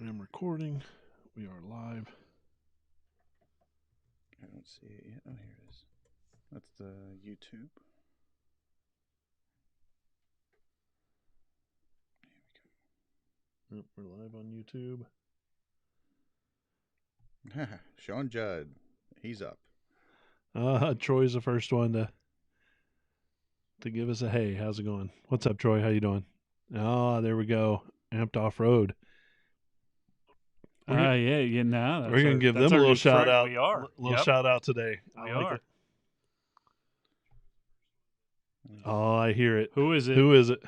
I'm recording. We are live. I don't see it yet. Oh, here it is. That's the YouTube. Yep, we're live on YouTube. Sean Judd. He's up. Troy's the first one to give us a hey. How's it going? What's up, Troy? How you doing? There we go. Amped off road. Yeah. Now We're gonna give them a little shout out. We are. Little shout out today. We I like are. it. Oh, I hear it. Who is it? Who is it?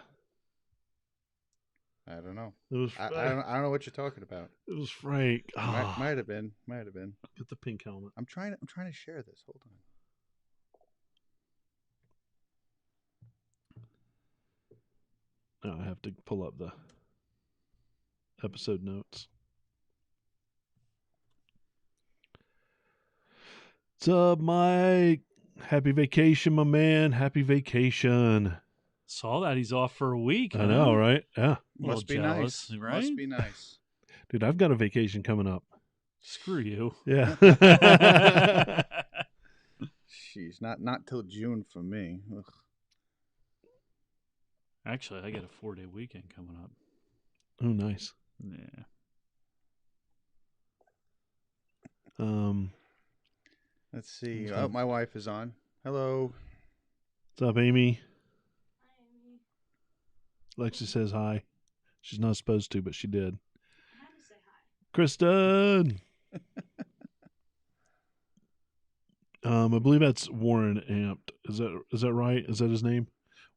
I don't know. It was I Frank. don't know what you're talking about. It was Frank. Might have been. Get the pink helmet. I'm trying to share this. Hold on. Oh, I have to pull up the episode notes. What's up, Mike? Happy vacation, my man. Happy vacation. Saw that he's off for a week. I know, right? Yeah. Must be jealous, nice. right? Must be nice. Dude, I've got a vacation coming up. Screw you. Yeah. Jeez, not till June for me. Ugh. Actually, I got a 4-day weekend coming up. Oh, nice. Yeah. Let's see. Oh, my wife is on. Hello. What's up, Amy? Hi, Amy. Lexi says hi. She's not supposed to, but she did. I had to say hi. Kristen. I believe that's Warren Amped. Is that right? Is that his name?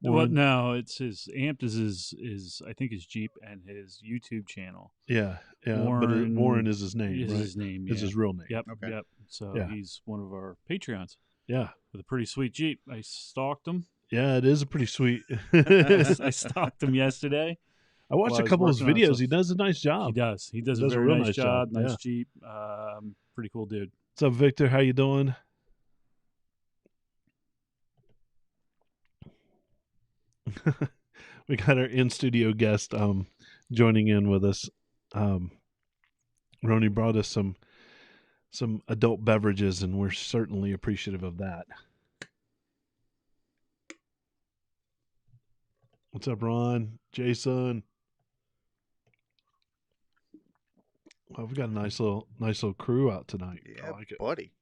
Well, Warren? no, it's his Amped is his I think his Jeep and his YouTube channel. Yeah. But Warren is his name, Is right? his name. Is yeah. his real name. Yep. Okay. Yep. So Yeah. he's one of our Patreons Yeah. with a pretty sweet Jeep. I stalked him. Yeah, it is a pretty sweet. I stalked him yesterday. I watched While a I was couple of his working on videos. stuff. He does a nice job. He does. He does a Does a very real nice nice job. job, Nice yeah. Jeep. Pretty cool dude. What's up, Victor? How you doing? We got our in-studio guest joining in with us. Roni brought us some adult beverages, and we're certainly appreciative of that. What's up, Ron? Jason? Well, we've got a nice little crew out tonight. Yeah, I like it. buddy.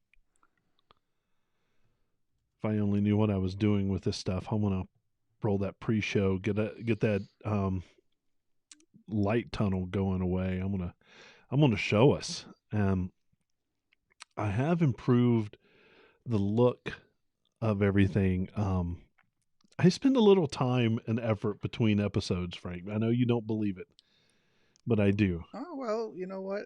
If I only knew what I was doing with this stuff, I'm gonna roll that pre-show, get that light tunnel going away. I'm gonna show us. I have improved the look of everything. I spend a little time and effort between episodes, Frank. I know you don't believe it, but I do. Oh well, you know what?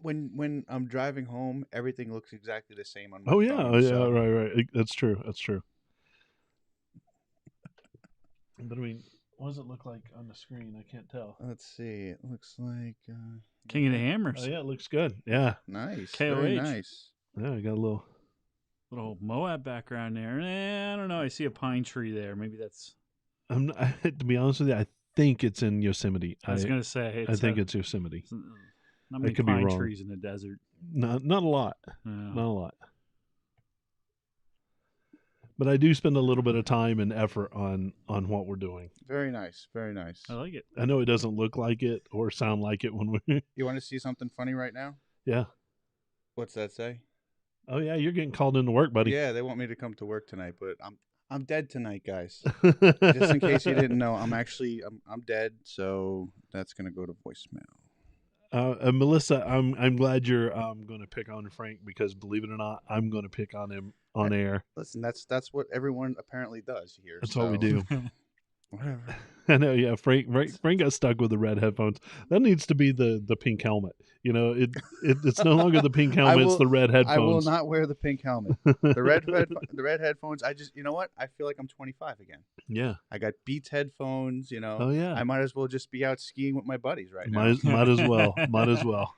When I'm driving home, everything looks exactly the same on my Oh yeah, phone. So right. That's true. But I mean, what does it look like on the screen? I can't tell. let's see. It looks like King of the Hammers. Oh yeah, it looks good. Yeah, nice. KOH. Very nice. yeah. I got a little. Little Moab background there. I don't know. I see a pine tree there. Maybe that's. I'm not, to be honest with you, I think it's in Yosemite. I was gonna say. I think it's Yosemite. Not many could be pine wrong. trees in the desert. Not a lot. No. Not a lot. But I do spend a little bit of time and effort on what we're doing. Very nice. Very nice. I like it. I know it doesn't look like it or sound like it when we. You want to see something funny right now? Yeah. What's that say? Oh yeah, you're getting called into work, buddy. Yeah, they want me to come to work tonight, but I'm dead tonight, guys. Just in case you didn't know, I'm dead, so that's gonna go to voicemail. Melissa, I'm glad you're going to pick on Frank because believe it or not, I'm going to pick on him on air. Listen, that's what everyone apparently does here. That's what we do. Whatever. I know, yeah. Frank got stuck with the red headphones. That needs to be the pink helmet. You know, it's no longer the pink helmet; it's the red headphones. I will not wear the pink helmet. The red headphones. You know what? I feel like I'm 25 again. Yeah. I got Beats headphones. You know. Oh yeah. I might as well just be out skiing with my buddies right now. Might as well. Might as well.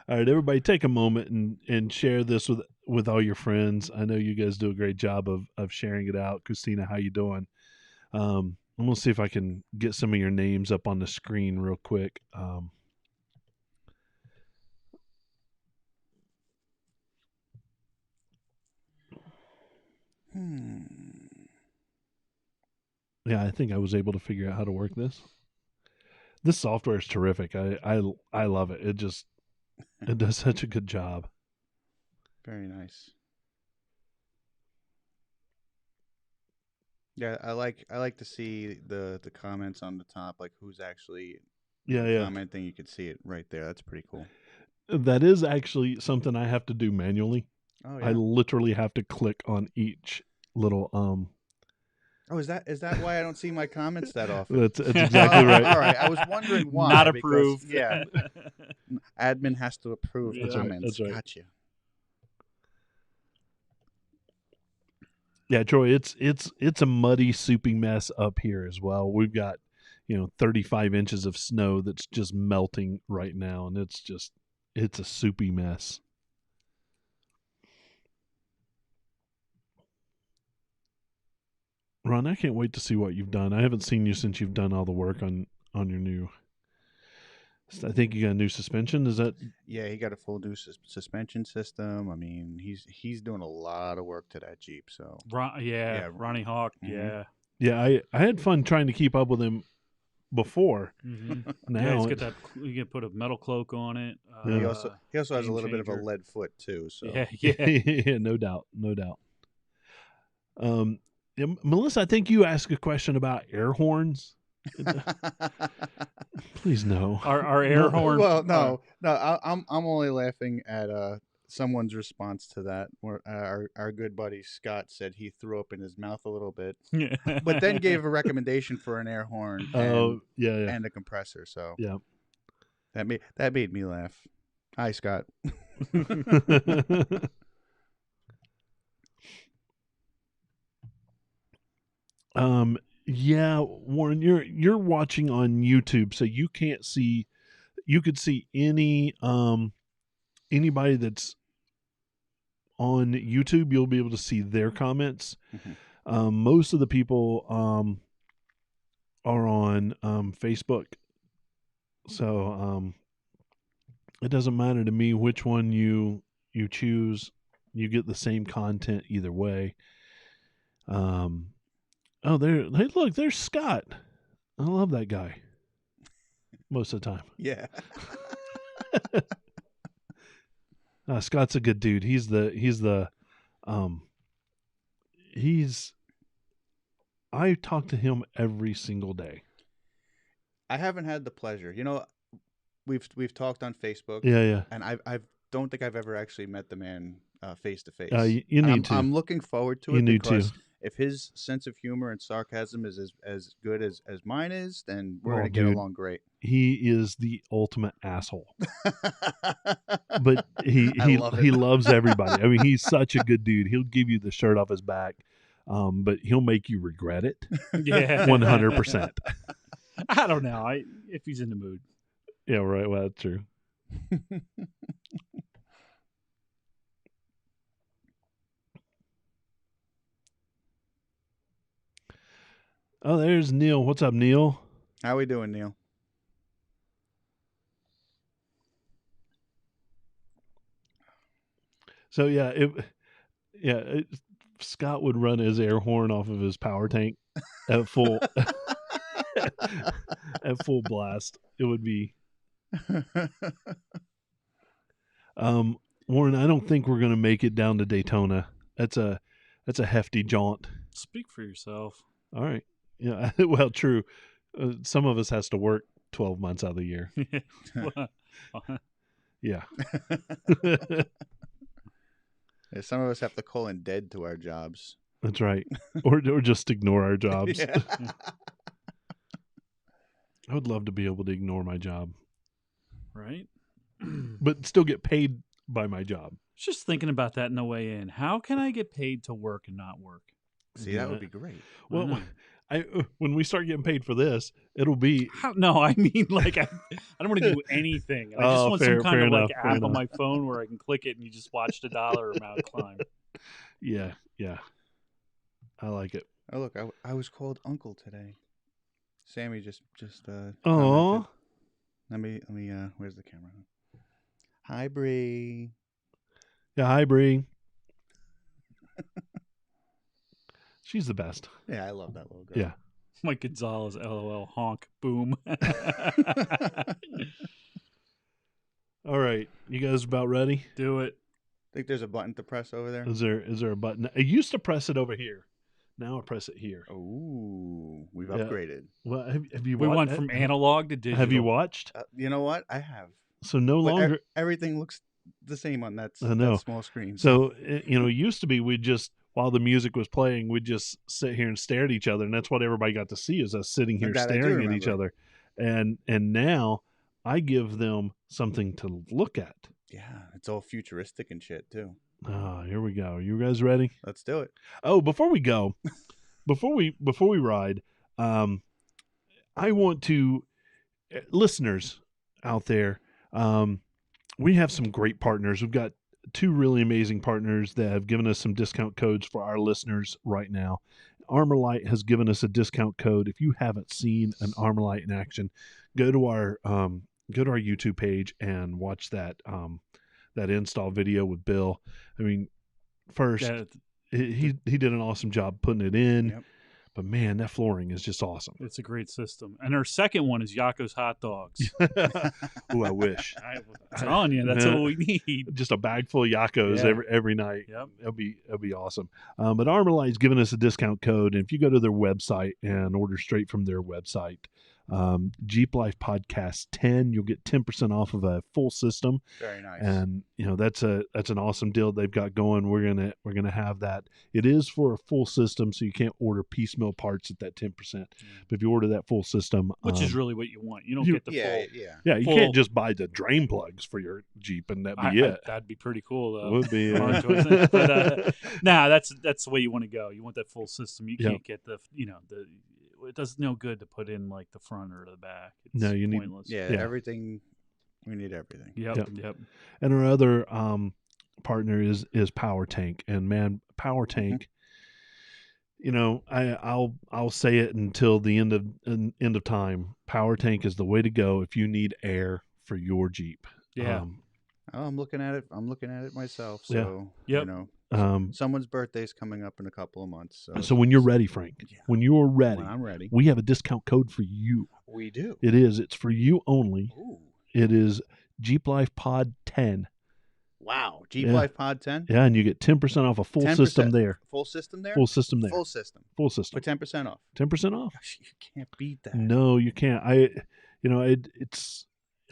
All right, everybody, take a moment and share this with all your friends. I know you guys do a great job of sharing it out. Christina, how you doing? I'm gonna see if I can get some of your names up on the screen real quick. Yeah, I think I was able to figure out how to work this. This software is terrific. I love it. It does such a good job. Very nice. Yeah, I like to see the comments on the top, like who's actually Yeah. commenting. You can see it right there. That's pretty cool. That is actually something I have to do manually. Oh I yeah. literally have to click on each little Oh, is that why I don't see my comments that often? That's exactly right. All right. I was wondering why. Not because, approved. Yeah. Admin has to approve That's right, comments. that's right. Gotcha. Yeah, Troy, it's a muddy, soupy mess up here as well. We've got, 35 inches of snow that's just melting right now, and it's a soupy mess. Ron, I can't wait to see what you've done. I haven't seen you since you've done all the work on your new. I think you got a new suspension. Is that? Yeah, he got a full new suspension system. I mean, he's doing a lot of work to that Jeep. So Yeah, Ronnie Hawk. Mhm. Yeah. Yeah, I had fun trying to keep up with him before. Mm-hmm. Now Yeah, he's got that. You can put a metal cloak on it. Yeah. he also has a game little bit of a changer. lead foot too. So Yeah. yeah, no doubt. Yeah, Melissa, I think you asked a question about air horns. Please no. Our air No. horn. Well, no. I'm only laughing at someone's response to that. Where our good buddy Scott said he threw up in his mouth a little bit, but then gave a recommendation for an air horn Oh, yeah. and a compressor. So Yeah. that made me laugh. Hi, Scott. Yeah, Warren, you're watching on YouTube, so you can't see. You could see anybody that's on YouTube. You'll be able to see their comments. Mhm. Most of the people are on Facebook, so it doesn't matter to me which one you choose. You get the same content either way. Oh, hey, look, there's Scott. I love that guy. Most of the time. Yeah. Scott's a good dude. I talk to him every single day. I haven't had the pleasure. We've talked on Facebook. Yeah. And I don't think I've ever actually met the man face to face. You need to. I'm looking forward to it You need because to. if his sense of humor and sarcasm is as good as mine is, then we're Oh, gonna get dude. along great. He is the ultimate asshole. But he I love it. he loves everybody. I mean, he's such a good dude. He'll give you the shirt off his back, but he'll make you regret it. Yeah. 100%. I don't know. If he's in the mood. Yeah, right. Well, that's true. Oh, there's Neil. What's up, Neil? How we doing, Neil? So Scott would run his air horn off of his power tank at full at full blast. It would be Warren, I don't think we're going to make it down to Daytona. That's a hefty jaunt. Speak for yourself. All right. Yeah, well, true. Some of us has to work 12 months out of the year. Yeah. Yeah, some of us have to call in dead to our jobs. That's right. Or just ignore our jobs. Yeah. I would love to be able to ignore my job, Right? but still get paid by my job. Just thinking about that in the way in. How can I get paid to work and not work? See, that would be great. Well, when we start getting paid for this, it'll be No, I mean, like, I don't want to do anything. I just want fair some kind of enough, like fair app on enough. my phone where I can click it and you just watch the dollar amount climb. yeah. I like it. Oh, look, I was called uncle today. Sammy just Oh, commented. Let me where's the camera? Hi Bree. yeah. Hi, Bree. She's the best. Yeah, I love that little girl. Yeah. Mike Gonzalez, LOL, honk, boom. All right, you guys about ready? Do it. Think there's a button to press over there? Is there a button? I used to press it over here. Now I press it here. Ooh, we've Yeah. upgraded. Well, have you? We wa- went from analog to digital. Have you watched? You know what? I have. So no But longer. everything looks the same on that I know. small screen. So it used to be we'd just while the music was playing, we'd just sit here and stare at each other, and that's what everybody got to see is us sitting here That I do staring at each remember. other. And now I give them something to look at. Yeah, it's all futuristic and shit too. Ah, here we go. You guys ready? Let's do it. Oh, before we go, before we ride, I want to listeners out there. We have some great partners. We've got two really amazing partners that have given us some discount codes for our listeners right now. Armorlight has given us a discount code. If you haven't seen an Armorlight in action, go to our YouTube page and watch that install video with Bill. I mean, first Yeah, he did an awesome job putting it in. Yep. But man, that flooring is just awesome. it's a great system. And our second one is Yakko's Hot Dogs. Ooh, I wish. I'm telling you, that's what we need. Just a bag full of Yakos Yeah. every night. Yep. That'd be awesome. But Armorlight's given us a discount code, and if you go to their website and order straight from their website, Jeep Life Podcast 10, you'll get 10% off of a full system. Very nice. And that's an awesome deal they've got going. We're gonna have that. It is for a full system, so you can't order piecemeal parts at that 10%. But if you order that full system, Which is really what you want. You don't you- get the yeah, full. yeah. yeah, you full- can't just buy the drain plugs for your Jeep and that'd be it. That'd be pretty cool, though. Would be. Orange, wasn't it? But, nah, that's the way you want to go. You want that full system. You Yep. can't get the. It does no good to put in like the front or the back. It's No, you need- pointless. Yeah, Yeah. everything. We need everything. Yep. Yep. And our other partner is Power Tank, and man, Power Tank. I'll say it until the end of time. Power Tank is the way to go if you need air for your Jeep. Yeah. Oh, I'm looking at it. I'm looking at it myself. Yeah. So Yep. someone's birthday's coming up in a couple of months. So when you're ready, Frank, Yeah. when you're ready, When I'm ready. we have a discount code for you. We do. It's for you only. Ooh. It is Jeep Life Pod 10. Wow. Jeep Yeah. Life Pod 10. Yeah, and you get 10% off a full 10%. system there. Full system there. Full system there. Full system Full system. for 10% off. 10% off. Gosh, you can't beat that. No, you can't.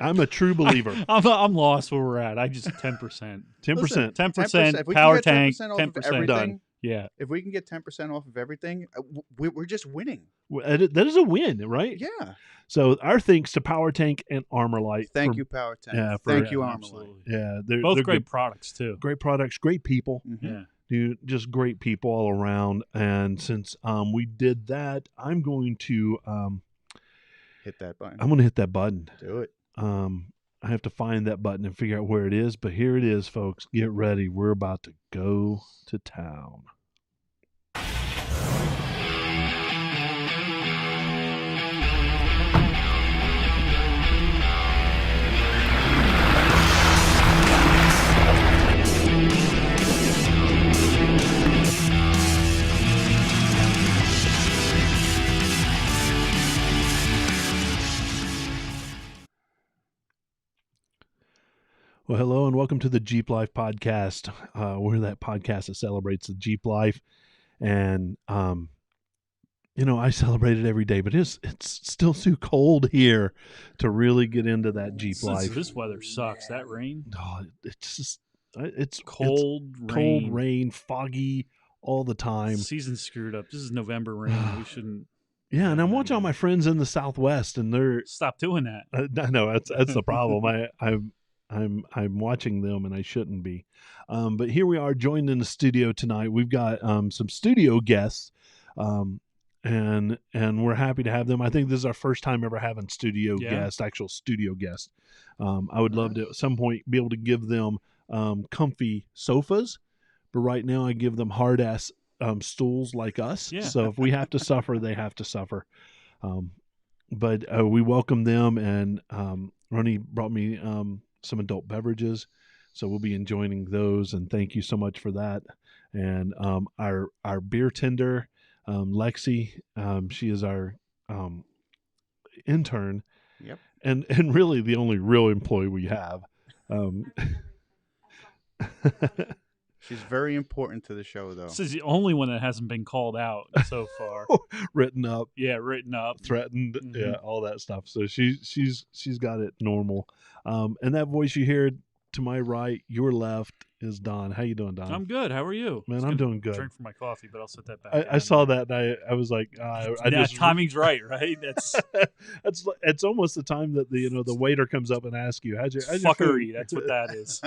I'm a true believer. I'm lost where we're at. I just 10%. 10%. 10% If we can power get tank. 10% off of 10% everything, done. Yeah. If we can get 10% off of everything, we're just winning. That is a win, right? Yeah. So our thanks to Power Tank and Armorlight. Thank for- you, Power 10. Yeah, for- Thank you, Yeah, Armorlight. absolutely. Yeah, Both they're great good- products too. great products, great people. Mhm. Yeah. Dude, just great people all around. And since we did that, I'm going to Hit that button. hit that button. Do it. I have to find that button and figure out where it is, but here it is, folks. Get ready. We're about to go to town. Well, hello and welcome to the Jeep Life Podcast. We're that podcast that celebrates the Jeep life, and I celebrate it every day. But it's still too cold here to really get into that Jeep life. This weather sucks. That rain, Oh, it's just it's cold, it's cold, rain, foggy all the time. Season's screwed up. This is November rain. We shouldn't Yeah, and I'm watching all my friends in the Southwest, and they're stop doing that. I know that's the problem. I'm watching them, and I shouldn't be. But here we are, joined in the studio tonight. We've got some studio guests, and we're happy to have them. I think this is our first time ever having actual studio guests. I would love to at some point be able to give them comfy sofas, but right now I give them hard ass stools like us. Yeah. So if we have to suffer, they have to suffer. but we welcome them, and Ronnie brought me some adult beverages, so we'll be enjoying those. And thank you so much for that. And our beer tender, Lexi, she is our intern, Yep. and really the only real employee we have. Um, She's very important to the show, though. This is the only one that hasn't been called out so far. written up, Yeah, written up, threatened, Mhm. yeah, all that stuff. So she's got it normal. And that voice you hear to my right, your left, is Don. How you doing, Don? I'm good. How are you? Man, Just I'm gonna doing good. Drink for my coffee, but I'll set that back. I down. saw that, and I was like, I Yeah, just timing's right, right? That's it's almost the time that the waiter comes up and asks you how's your fuckery. food? That's what that is.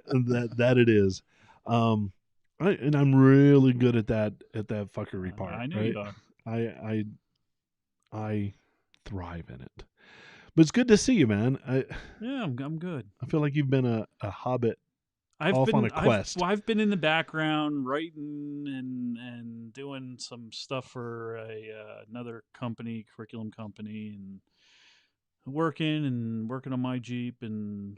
that it is. And I'm really good at that fuckery part. I know right? you are. I thrive in it. But it's good to see you, man. Yeah, I'm good. I feel like you've been a hobbit. I've Off been on a quest. I've been in the background writing and doing some stuff for another company, curriculum company, and working on my Jeep. And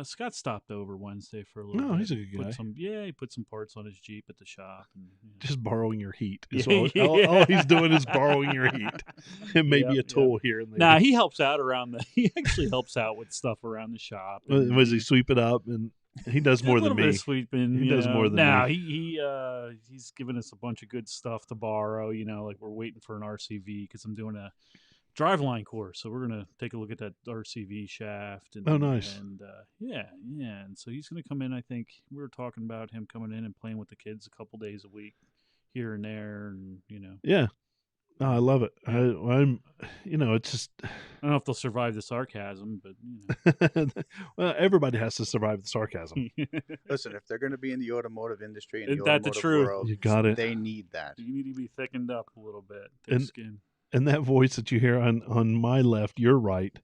Scott stopped over Wednesday for a little No, bit. he's a good guy. He put some parts on his Jeep at the shop. And, Just borrowing your heat. Is Yeah, all he's doing is borrowing your heat. And maybe Yep, a tool here and there. Nah, he helps out he actually helps out with stuff around the shop. And, Was he sweep it up? And he does more a than little bit me. of sweeping. He does more than nah, me. he's given us a bunch of good stuff to borrow. Like we're waiting for an RCV because I'm doing a driveline course, so we're gonna take a look at that RCV shaft. And, Oh, nice. And yeah, and so he's gonna come in. I think we were talking about him coming in and playing with the kids a couple days a week, here and there, and Yeah. No, I love it. I'm, it's just. I don't know if they'll survive the sarcasm, but Well, everybody has to survive the sarcasm. Listen, if they're going to be in the automotive industry and Ain't the that the automotive truth? world, You got it. they need that. You need to be thickened up a little bit, thick skin. And that voice that you hear on my left, your right,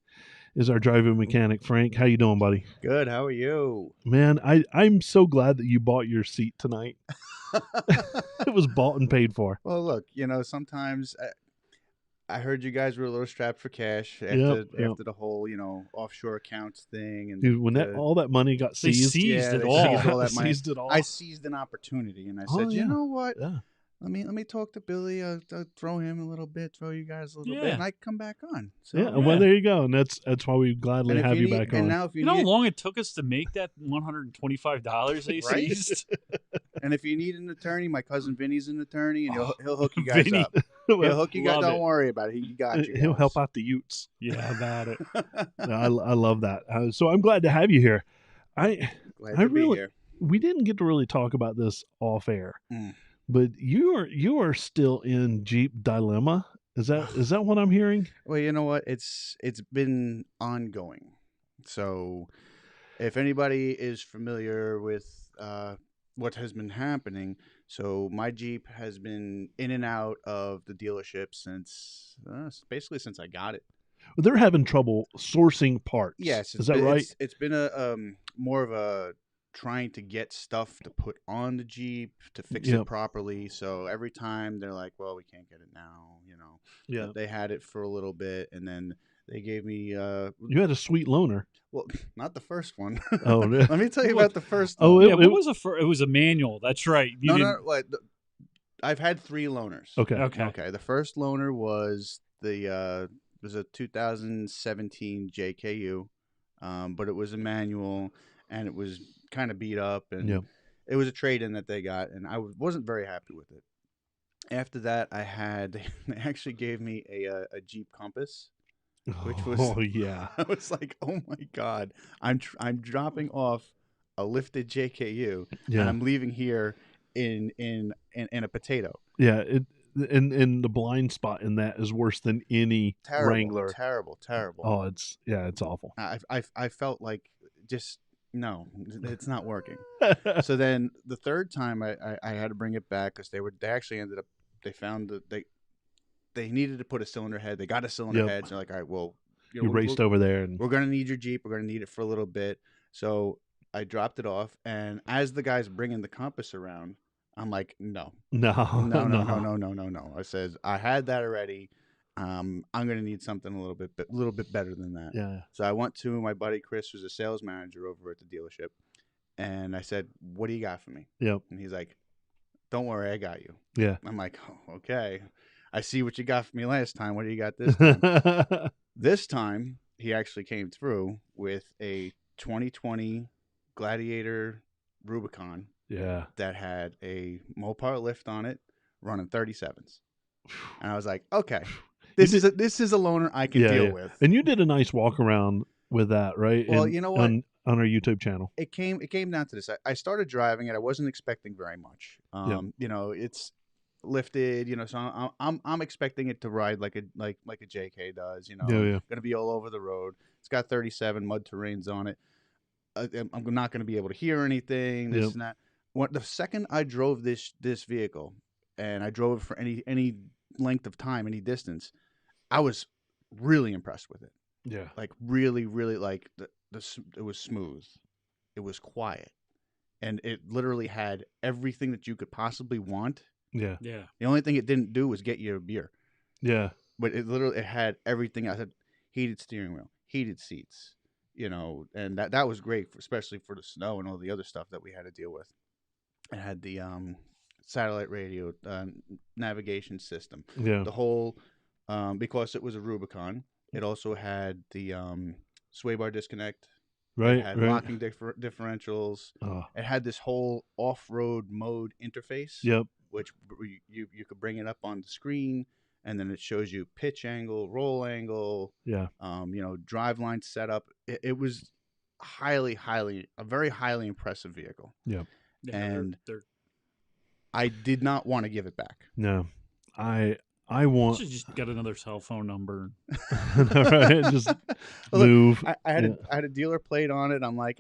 is our driving mechanic, Frank. How you doing, buddy? Good. How are you? Man, I'm so glad that you bought your seat tonight. It was bought and paid for. Well, look, sometimes I heard you guys were a little strapped for cash after Yep. after the whole, offshore accounts thing, and Dude, when all that money got They seized, seized it they all. seized all that money. Seized it all. I seized an opportunity, and I Oh, said, yeah. you know what? Yeah. Let me talk to Billy. I'll throw him a little bit, throw you guys a little bit, Yeah. and I come back on. So, Yeah, well, there you go, and that's why we gladly and if have you need, back and on. now if you You know how need, long it took us to make that $125 they Right? seized? and if you need an attorney, my cousin Vinny's an attorney, and he'll hook you guys Vinny. up. He'll hook you guys. Love Don't it. worry about it. He got you. He'll guys. help out the Utes. Yeah, about it. No, I love that. So I'm glad to have you here. Glad I to be really- here. We didn't get to really talk about this off air, Mm. but you are still in Jeep dilemma. Is that what I'm hearing? Well, you know what? It's been ongoing. So, if anybody is familiar with what has been happening, so my Jeep has been in and out of the dealership since basically since I got it. They're having trouble sourcing parts. Yes, is that right? It's been a more of a trying to get stuff to put on the Jeep to fix Yep. it properly. So every time they're like, "Well, we can't get it now," Yeah. They had it for a little bit, and then they gave me You had a sweet loaner. well, not the first one. Oh, yeah. Let me tell you What- about the first Oh, one. Yeah, what was it was a manual. That's right. You no, didn't- no, what? I've had 3 loaners. Okay. Okay. The first loaner was was a 2017 JKU, but it was a manual and it was kind of beat up, and Yep. it was a trade-in that they got, and I wasn't very happy with it. After that, they actually gave me a Jeep Compass. Which was- Oh yeah. I was like, oh my god, I'm dropping off a lifted JKU, and Yeah. I'm leaving here in a potato. Yeah. And the blind spot in that is worse than any Terrible, Wrangler. terrible. Oh, it's awful. I felt like just no, it's not working. So then the third time I had to bring it back because they actually ended up they found that they needed to put a cylinder head. They got a cylinder Yep. head. So they're like, all right, well, You we'll- raced over there and we're gonna need your Jeep. We're gonna need it for a little bit. So I dropped it off, and as the guy's bringing the Compass around, I'm like, no. no. No. I says I had that already. I'm going to need something a little bit better than that. Yeah. So I went to my buddy Chris, who's a sales manager over at the dealership, and I said, "What do you got for me?" Yep. And he's like, "Don't worry, I got you." Yeah. I'm like, "Oh, okay. I see what you got for me last time. What do you got this time?" This time, he actually came through with a 2020 Gladiator Rubicon Yeah. that had a Mopar lift on it, running 37s. And I was like, okay, this is a loaner I can deal with. And you did a nice walk around with that, right? Well, you know what? On our YouTube channel. It came down to this. I started driving it. I wasn't expecting very much. Yeah. You know, it's lifted, you know, so I'm expecting it to ride like a JK does, you know. Yeah. Going to be all over the road. It's got 37 mud terrains on it. I'm not going to be able to hear anything, this and that. The second I drove this vehicle, and I drove it for any length of time, any distance, I was really impressed with it. Yeah. Like really, really, like it was smooth, it was quiet, and it literally had everything that you could possibly want. Yeah. Yeah. The only thing it didn't do was get you a beer. Yeah. But it had everything. I said, heated steering wheel, heated seats, you know, and that was great, especially for the snow and all the other stuff that we had to deal with. It had the satellite radio, navigation system. Yeah. The whole, because it was a Rubicon, it also had the sway bar disconnect. Right. It had right. locking differentials. Oh. It had this whole off-road mode interface. Yep. Which you could bring it up on the screen, and then it shows you pitch angle, roll angle. Yeah. You know, drive line setup. It was a very highly impressive vehicle. Yeah. And they're I did not want to give it back. No, I want. should just get another cell phone number. Right? Just move. I had a dealer plate on it. I'm like,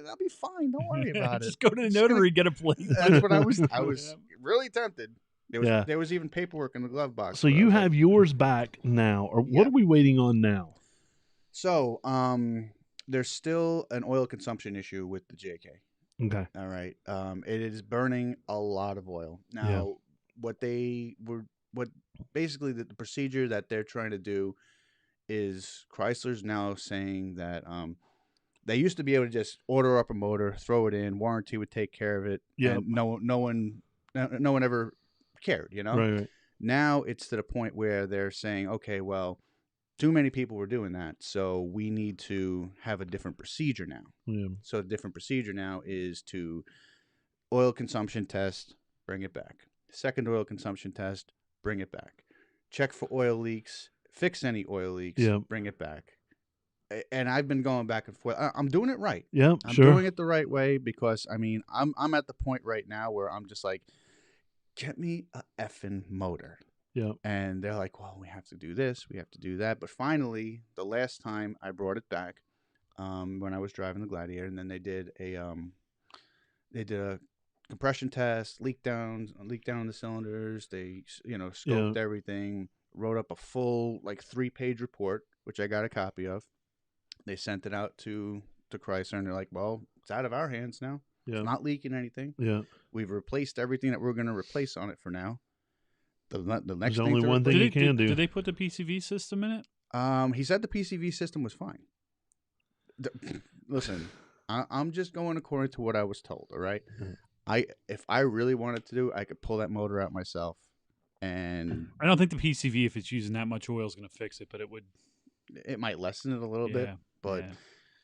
that'll be fine. Don't worry about it. Just go to the notary, get a plate. That's what I was really tempted. Yeah. There was even paperwork in the glove box. So but I you was have like, yours back now, or Yeah. what are we waiting on now? So there's still an oil consumption issue with the JK. Okay. All right. It is burning a lot of oil. Now, what basically the procedure that they're trying to do is Chrysler's now saying that they used to be able to just order up a motor, throw it in, warranty would take care of it. Yep. And no one ever cared, you know? Right. Now it's to the point where they're saying, okay, well, too many people were doing that, so we need to have a different procedure now. Yeah. So the different procedure now is to oil consumption test, bring it back. Second oil consumption test, bring it back. Check for oil leaks, fix any oil leaks, Yep. bring it back. And I've been going back and forth. I'm doing it right. Yeah. I'm Sure. doing it the right way because I mean I'm at the point right now where I'm just like, get me a effing motor. Yeah. And they're like, well, we have to do this, we have to do that. But finally, the last time I brought it back, when I was driving the Gladiator, and then they did a compression test, leak down the cylinders. They, you know, scoped everything, wrote up a full 3-page report, which I got a copy of. They sent it out to Chrysler, and they're like, well, it's out of our hands now. Yeah. It's not leaking anything. Yeah. We've replaced everything that we're going to replace on it for now. The next There's thing only to one thing replace- you can do. Did they put the PCV system in it? He said the PCV system was fine. Listen, I'm just going according to what I was told. All right, if I really wanted to do, I could pull that motor out myself, and I don't think the PCV, if it's using that much oil, is going to fix it, but it would. it might lessen it a little bit. Yeah, But yeah.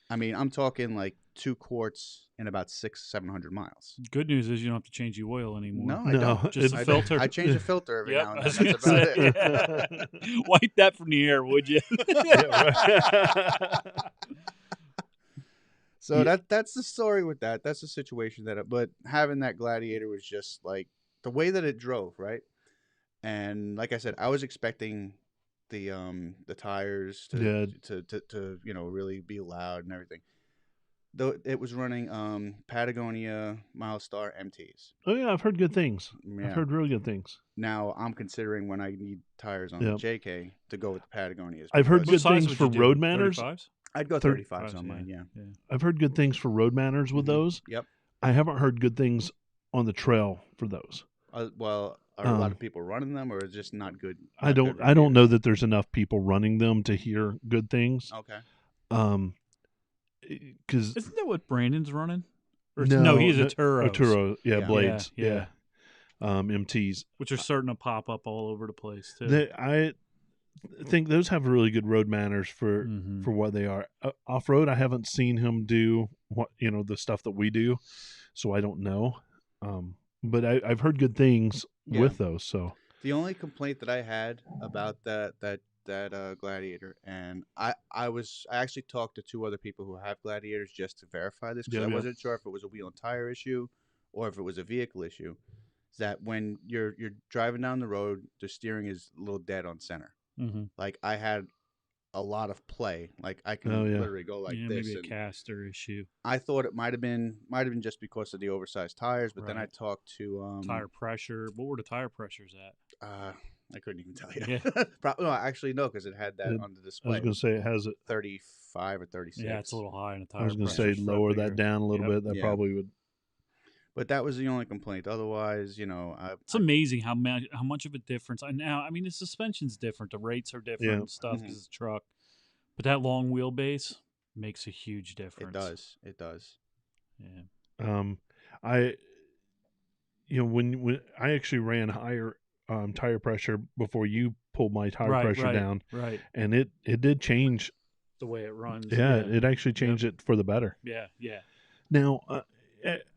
I mean, I'm talking like 2 quarts in about 600-700 miles. Good news is you don't have to change the oil anymore. No, I No, don't. just I a don't. filter. I change the filter every now Yep, and I was then. gonna That's about say, it. yeah. Wipe that from the air, would you? So Yeah. that's the story with that. That's the situation but having that Gladiator was just like the way that it drove, right? And like I said, I was expecting the tires to you know really be loud and everything. Though it was running Patagonia Milestar MTs. Oh yeah, I've heard good things. Yeah. I've heard really good things. Now I'm considering when I need tires on Yep. the JK to go with the Patagonias. I've heard because good things for road manners. 35s? I'd go 30 35s on mine. Yeah. I've heard good things for road manners with Mhm. those. Yep. I haven't heard good things on the trail for those. Well, Are a lot of people running them, or is it just not good? I don't know that there's enough people running them to hear good things. Okay. Because isn't that what Brandon's running? Or no, he's a Turo. Turo, Yeah. blades, Yeah. MTs, which are starting to pop up all over the place too. I think those have really good road manners for what they are. Off road, I haven't seen him do what the stuff that we do, so I don't know. But I've heard good things with those. So the only complaint that I had about that Gladiator, and I actually talked to 2 other people who have Gladiators just to verify this, because I wasn't sure if it was a wheel and tire issue or if it was a vehicle issue. Is that when you're driving down the road, the steering is a little dead on center. Like I had a lot of play. Like I can literally go like this. Maybe a caster issue. I thought it might have been just because of the oversized tires, but then I talked to tire pressure. What were the tire pressures at? I couldn't even tell you. Yeah. No, actually no, because it had that on the display. I was going to say it has it 35 or 36. Yeah, it's a little high in the tire. I was going to say lower that down a little bit. That probably would. But that was the only complaint. Otherwise, it's amazing how much of a difference. The suspension's different, the rates are different and stuff because it's a truck. But that long wheelbase makes a huge difference. It does. Yeah. When I actually ran higher tire pressure before you pulled my tire pressure down, right, and it did change the way it runs. Yeah, it actually changed it for the better. Yeah. Now,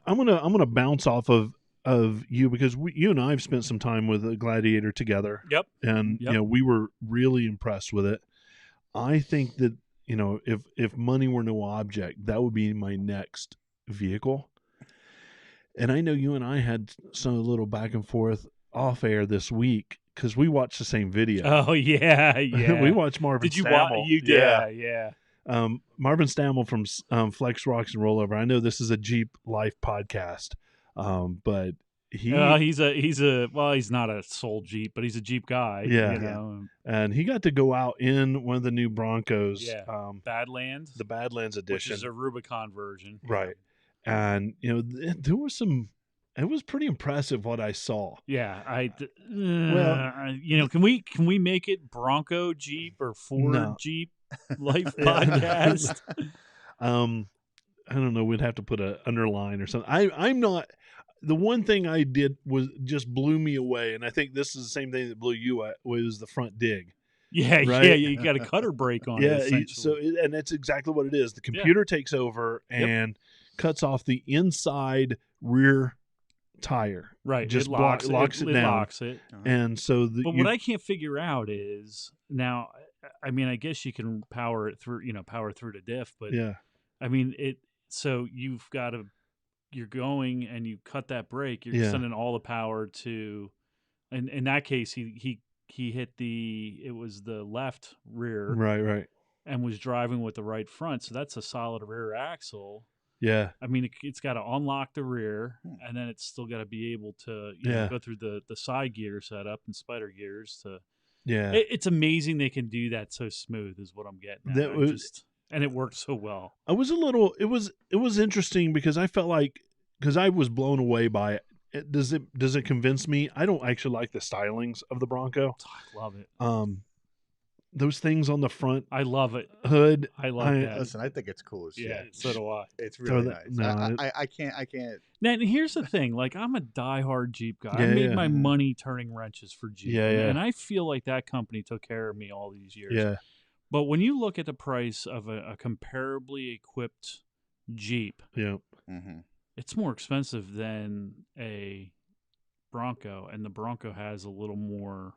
I'm gonna bounce off of you because you and I have spent some time with a Gladiator together. Yep. And we were really impressed with it. I think that if money were no object, that would be my next vehicle. And I know you and I had some little back and forth off air this week because we watched the same video. Oh yeah. We watched Marvin. Did you Stammel. watch? You did. Yeah. Marvin Stammel from Flex Rocks and Rollover. I know this is a Jeep Life podcast, but he's not a sole Jeep, but he's a Jeep guy. Yeah. And he got to go out in one of the new Broncos. Yeah. Badlands. The Badlands edition, which is a Rubicon version. Right. And there was some. It was pretty impressive what I saw. Yeah, can we make it Bronco Jeep or Ford Jeep Life podcast? I don't know. We'd have to put an underline or something. I'm not. The one thing I did was just blew me away, and I think this is the same thing that blew you away, was the front dig. Yeah, right? Yeah, you got a cutter brake on it. Yeah, and that's exactly what it is. The computer takes over and cuts off the inside rear tire. Right. Just it locks it down. Locks it. And so what I can't figure out is now, I guess you can power it through, power through the diff, but so you're going and you cut that brake, you're sending all the power to, and in that case, he hit it was the left rear. Right. And was driving with the right front. So that's a solid rear axle. Yeah. It's got to unlock the rear, and then it's still got to be able to go through the side gear setup and spider gears to. Yeah. It's amazing they can do that so smooth is what I'm getting at. And it worked so well. I was it was interesting because I felt like, because I was blown away by it. Does it convince me? I don't actually like the stylings of the Bronco. I love it. Those things on the front, I love it. Hood, I love that. Listen, I think it's cool as shit. Yeah, so do I. It's really nice. No, I can't. Now, and here's the thing: like, I'm a diehard Jeep guy. I made my money turning wrenches for Jeep, and I feel like that company took care of me all these years. Yeah. But when you look at the price of a comparably equipped Jeep, it's more expensive than a Bronco, and the Bronco has a little more.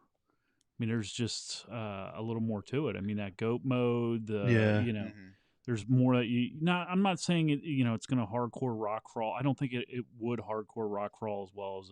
There's just a little more to it. That goat mode, there's more that I'm not saying it, it's going to hardcore rock crawl. I don't think it would hardcore rock crawl as well as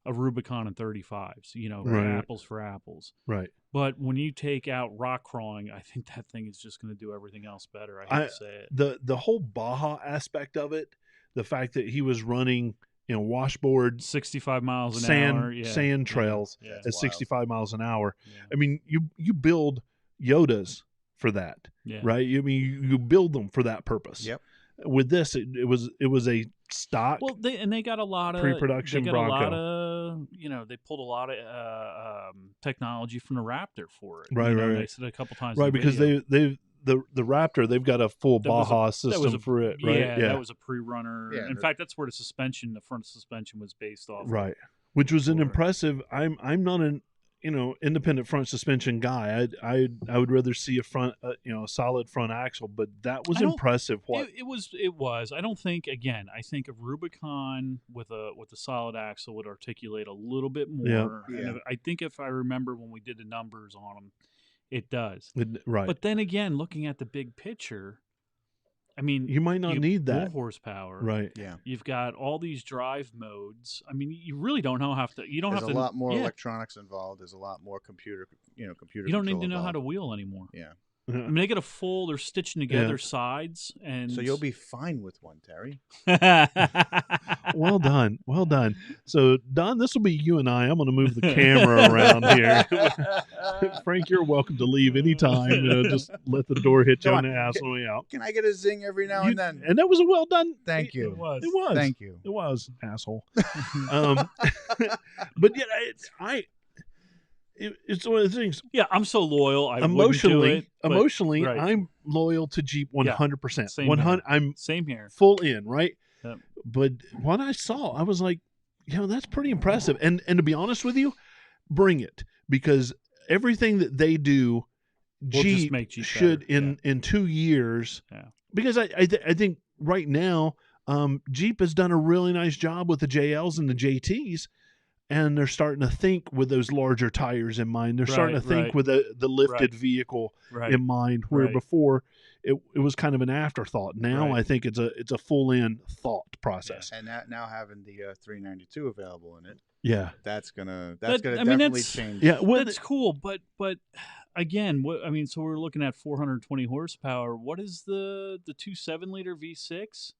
a Rubicon and 35s, apples for apples. Right. But when you take out rock crawling, I think that thing is just going to do everything else better. I hate to say it. The whole Baja aspect of it, the fact that he was running, washboard 65 miles an hour, sand trails at 65 miles an hour. Yeah. You build Yodas for that, right? You build them for that purpose. Yep. With this, it was a stock. Well, they got a lot of pre-production Bronco. A lot of they pulled a lot of technology from the Raptor for it. Right, You know, right, and right. They said it a couple times. Right, in the because video. the Raptor, they've got a full That was a- Baja that system was a- for it, right? Yeah, that was a pre-runner. Yeah, In fact, that's where the front suspension was based off. right. Which was an Or- impressive. I'm not an independent front suspension guy. I would rather see a front a solid front axle, but that was I don't- impressive. What It was. I don't think. Again, I think a Rubicon with a solid axle would articulate a little bit more. Yeah. And I think if I remember when we did the numbers on them, it does. right? But then again, looking at the big picture, I mean, you might not need more that, horsepower. right? Yeah. You've got all these drive modes. I mean, you really don't know you don't There's have a to. lot more yeah, electronics involved. There's a lot more computer You don't control need to know how to involved. wheel anymore. Yeah. I mean, they got a full. They're stitching together sides, and So you'll be fine with one, Terry. Well done, well done. So Don, this will be you and I. I'm going to move the camera around here. Frank, you're welcome to leave anytime. Just let the door hit you Come on on. the ass on the way out. Can I get a zing every now You- and then? And that was a well done. Thank you. It was. It was. Thank you. It was, asshole. But yet it's one of the things. Yeah, I'm so loyal. I wouldn't do Emotionally, it, but- emotionally, right. I'm loyal to Jeep 100%. Same 100. I'm Same here. full in, right? Yep. But what I saw, I was like, that's pretty impressive. And to be honest with you, bring it, because everything that they do, Will just Jeep make Jeep should better. in 2 years. Yeah. Because I think right now, Jeep has done a really nice job with the JLs and the JTs. And they're starting to think with those larger tires in mind. They're starting to think right. with the lifted Right. vehicle Right. in mind, where Right. before it was kind of an afterthought. Now Right. I think it's a full in thought process. And now having the 392 available in it, Yeah, that's gonna That- I mean, definitely that's- change. yeah. Well, That's cool, but again, so we're looking at 420 horsepower. What is the 2.7 liter V6?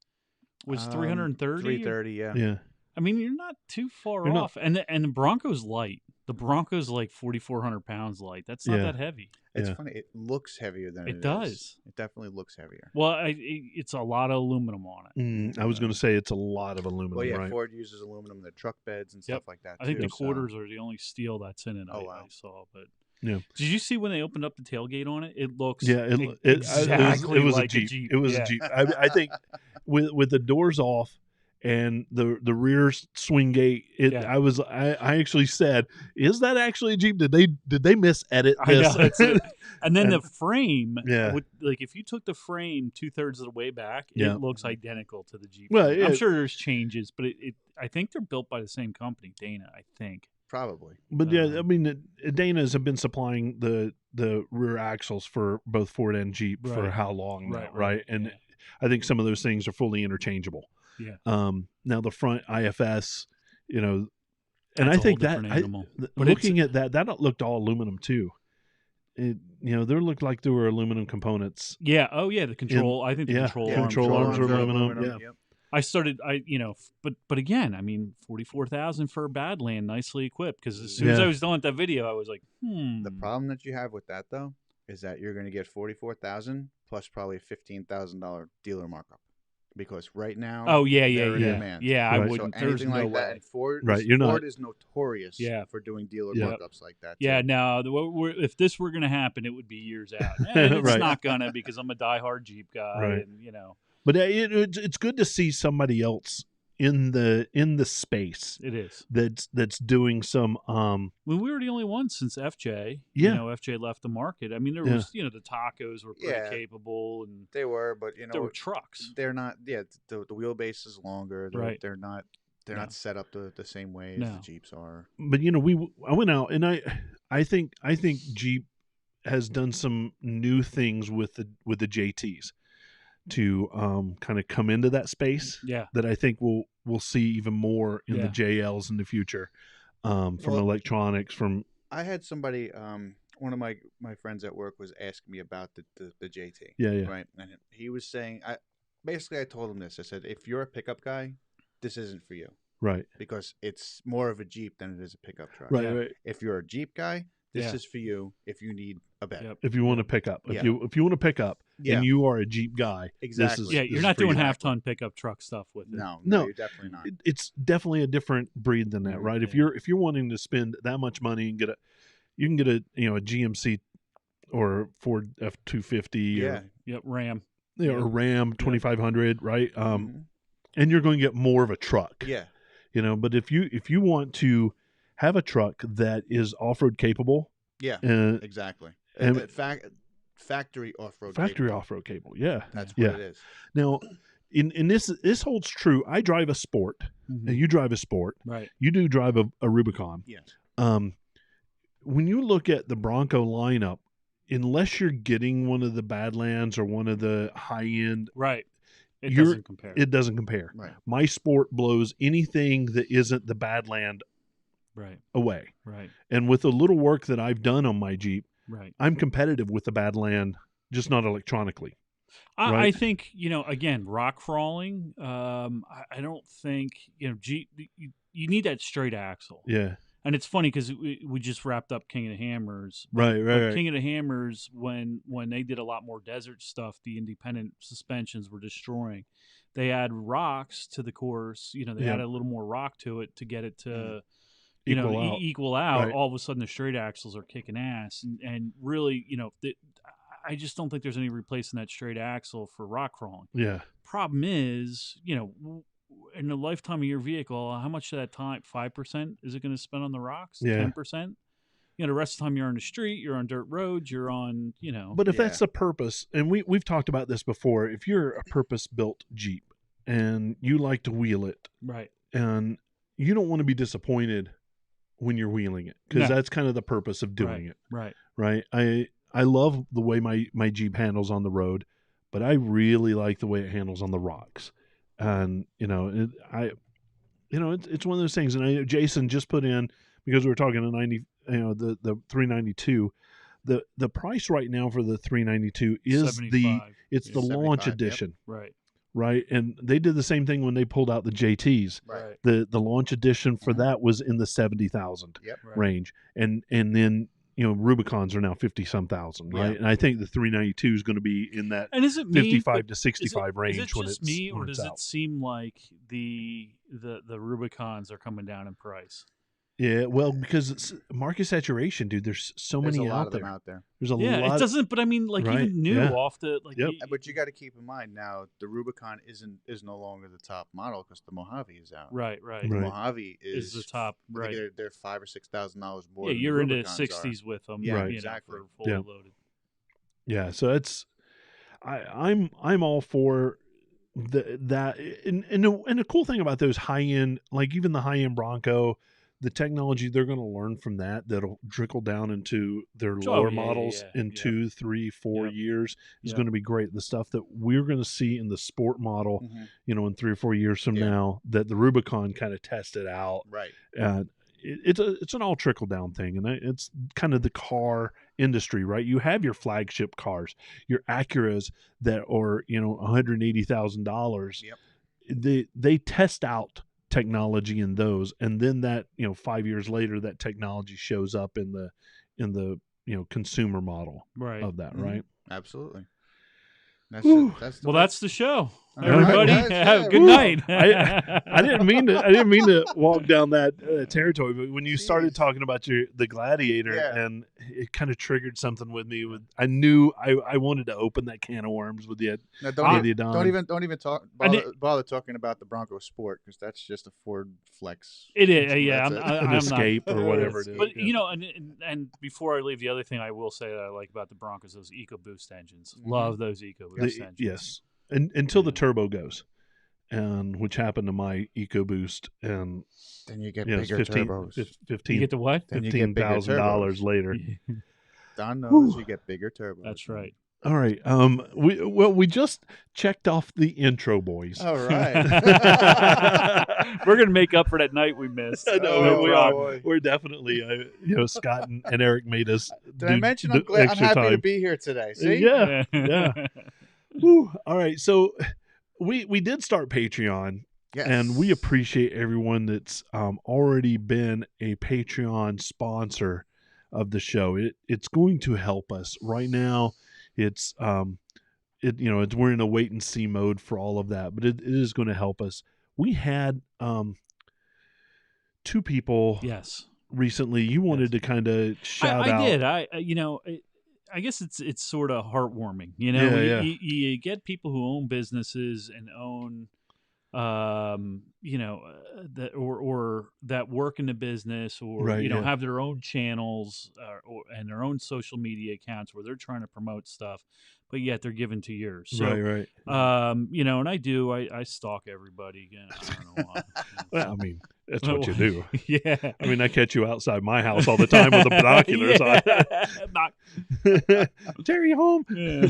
Was 330? 330, yeah. yeah, I mean, you're not too far You're not. off. And the Bronco's light. The Bronco's like 4,400 pounds light. That's not Yeah. that heavy. It's Yeah. funny. It looks heavier than It is. does. It definitely looks heavier. Well, it's a lot of aluminum on it. I was going to say it's a lot of aluminum, Well, yeah, right? Ford uses aluminum in their truck beds and Yep. stuff like that. I think too, the so- quarters are the only steel that's in it. Oh, I wow. saw, but Yeah. Did you see when they opened up the tailgate on it? It looks Yeah, exactly it was like a Jeep. Jeep. It was Yeah. a Jeep. I think with the doors off and the rear swing gate, Yeah. I actually said, "Is that actually a Jeep? Did they miss edit I know, this?" it's and then the And- frame, Yeah. like if you took the frame 2/3 of the way back, Yeah. it looks identical to the Jeep. Well, frame. yeah. I'm sure there's changes, but I think they're built by the same company, Dana. I think. Probably. But yeah, I mean, Dana's have been supplying the rear axles for both Ford and Jeep for Right. how long now, Right, right? And yeah. I think some of those things are fully interchangeable. Yeah. Now the front IFS, and That's I a think whole that different animal. But looking at that looked all aluminum too. It there looked like there were aluminum components. Yeah. Oh yeah. The control. I think the yeah, control. yeah, arms control are arms are aluminum, yeah. Yep. I started. But again, I mean, 44,000 for a Badland, nicely equipped. Because as soon as Yeah. I was done with that video, I was like, The problem that you have with that though is that you're going to get 44,000 plus probably $15,000 dealer markup, because right now, Oh yeah, they're in yeah. demand. yeah. I Right. wouldn't. So There's anything no like way. that, and Ford, Right, you're not- Ford is notorious Yeah. for doing dealer Yeah. markups like that. Yeah, too. no. If this were going to happen, it would be years out. And it's Right. not gonna, because I'm a diehard Jeep guy, Right. and But it's good to see somebody else in the space it is. that's doing some When we were the only ones since FJ. Yeah. FJ left the market. I mean, there Yeah. was the tacos were pretty Yeah. capable, and They were, but there were trucks. they're not. Yeah, the wheelbase is longer. They're, Right. They're not. They're No. not set up the same way as No. the Jeeps are. but I went out and I think Jeep has done some new things with the JTs to kind of come into that space Yeah. that I think we'll see even more in the Yeah. JLs in the future, from Well- electronics, from I had somebody, one of my friends at work was asking me about the JT. yeah. Right, and he was saying, I told him this. I said, if you're a pickup guy, this isn't for you, Right. because it's more of a Jeep than it is a pickup truck. Right, Yeah. right. If you're a Jeep guy, This Yeah. is for you if you need a bed. Yep. If you want to pick up, Yeah. if you want to pick up, Yeah. and you are a Jeep guy, Exactly. this is Yeah, this you're is not for you. doing Exactly. half-ton pickup truck stuff with it. No, No. you're definitely not. It's definitely a different breed than that, Mhm. right? If Yeah. you're wanting to spend that much money and you can get a GMC or Ford F-250 Yeah. Yep, Ram. or Ram 2500, right? Mhm. And you're going to get more of a truck, Yeah. But if you want to have a truck that is off-road capable, Yeah. and Exactly. and- Factory off-road. factory capable. off-road capable, yeah. That's Yeah. what it is. Now, in this holds true. I drive a Sport, Mhm. and you drive a Sport. Right. You do drive a Rubicon. Yes. When you look at the Bronco lineup, unless you're getting one of the Badlands or one of the high-end, Right. It You're- doesn't compare. it doesn't compare. Right. My Sport blows anything that isn't the Badland Right. away. Right. And with the little work that I've done on my Jeep, Right. I'm competitive with the Badland, just not electronically. I Right. think, again, rock crawling. I don't think, Jeep. You need that straight axle. Yeah. And it's funny because we just wrapped up King of the Hammers. Right. But King of the Hammers, when they did a lot more desert stuff, the independent suspensions were destroying. They add rocks to the course. They Yeah. add a little more rock to it to get it to Equal out. equal out. Right. All of a sudden, the straight axles are kicking ass, and really, I just don't think there's any replacing that straight axle for rock crawling. Yeah. Problem is, in the lifetime of your vehicle, how much of that time, 5%, is it going to spend on the rocks? Yeah. 10%? The rest of the time you're on the street, you're on dirt roads, you're on, But if Yeah. that's the purpose, and we've talked about this before, if you're a purpose-built Jeep and you like to wheel it, right. and you don't want to be disappointed when you're wheeling it, because No. that's kind of the purpose of doing it, Right. right? I love the way my Jeep handles on the road, but I really like the way it handles on the rocks. And it's one of those things. And Jason just put in, because we were talking to 90, the 392. The price right now for the 392 is 75. it's Yeah. the launch 75, yep. edition, Right. right? And they did the same thing when they pulled out the JTs. Right. The launch edition for Mhm. that was in the 70,000 Yep. Right. range, and then Rubicons are now 50-some thousand, right? Yeah. And I think the 392 is going to be in that And is it me? 55 to Is 65 range Is it when just it's me, or when does it's it out. seem like the Rubicons are coming down in price? Yeah, well, because it's market saturation, dude. There's so There's many a lot out of them there. out there. There's a Yeah, lot. it doesn't. But I mean, like Right, even new yeah. off the like. Yep. But you got to keep in mind now the Rubicon is no longer the top model because the Mojave is out. Right. The Right. Mojave Is the top, I think right. They're $5,000 or $6,000 more. Yeah, than you're the into Rubicons are. 60s with them. Yeah, Right. exactly. For fully Yeah. loaded. Yeah, so it's I'm all for that. And the cool thing about those high end, like even the high end Bronco, the technology they're going to learn from that'll trickle down into their lower yeah, models yeah, in yeah. 2, 3, 4 Yep. years is Yep. going to be great. The stuff that we're going to see in the sport model, Mhm. in 3 or 4 years from Yeah. now, that the Rubicon kind of tested out. Right. It's an all trickle down thing, and it's kind of the car industry, right? You have your flagship cars, your Acuras that are $180,000. Yep. They test out technology in those, and then that 5 years later that technology shows up in the consumer model Right. of that, Mhm. right? Absolutely. That's Whew. it. That's the Well, way- that's the show. All Everybody, right, guys, have yeah. good Woo. night. I didn't mean to walk down that territory, but when you started Jeez. talking about the Gladiator, Yeah. and it kind of triggered something with me. I knew I wanted to open that can of worms with you. Now, With you, Don. don't even talk bother talking about the Bronco Sport because that's just a Ford Flex. It is, That's yeah. it. An I'm Escape not, or whatever it is. But yeah. and before I leave, the other thing I will say that I like about the Broncos, those EcoBoost engines. Mhm. Love those EcoBoost engines. Yes, and until the Yeah. turbo goes, and which happened to my EcoBoost, and Then you get it's bigger turbos. You get the what? Then you get bigger $15,000 turbos. later. Don knows Whew. you get bigger turbos. That's right. All right. We just checked off the intro, boys. All right. We're gonna make up for that night we missed. I know, No we problem. are. We're definitely, Scott and Eric made us. Did I mention I'm glad I'm extra happy to time. be here today? See? Yeah. Yeah. Whew. All right. So we did start Patreon, Yes. and we appreciate everyone that's already been a Patreon sponsor. of the show. It's going to help us right now. It's we're in a wait and see mode for all of that, but it is going to help us. We had two people Yes. recently. You wanted to kind of shout out. I did. I guess it's sort of heartwarming. You get people who own businesses and own that or that work in the business, or Right, yeah. have their own channels and their own social media accounts where they're trying to promote stuff, but yet they're given to yours. So, Right. and I stalk everybody. I don't know why. Well, I mean, that's what you do. Yeah. I mean, I catch you outside my house all the time with the binoculars on. Terry, home. Yeah.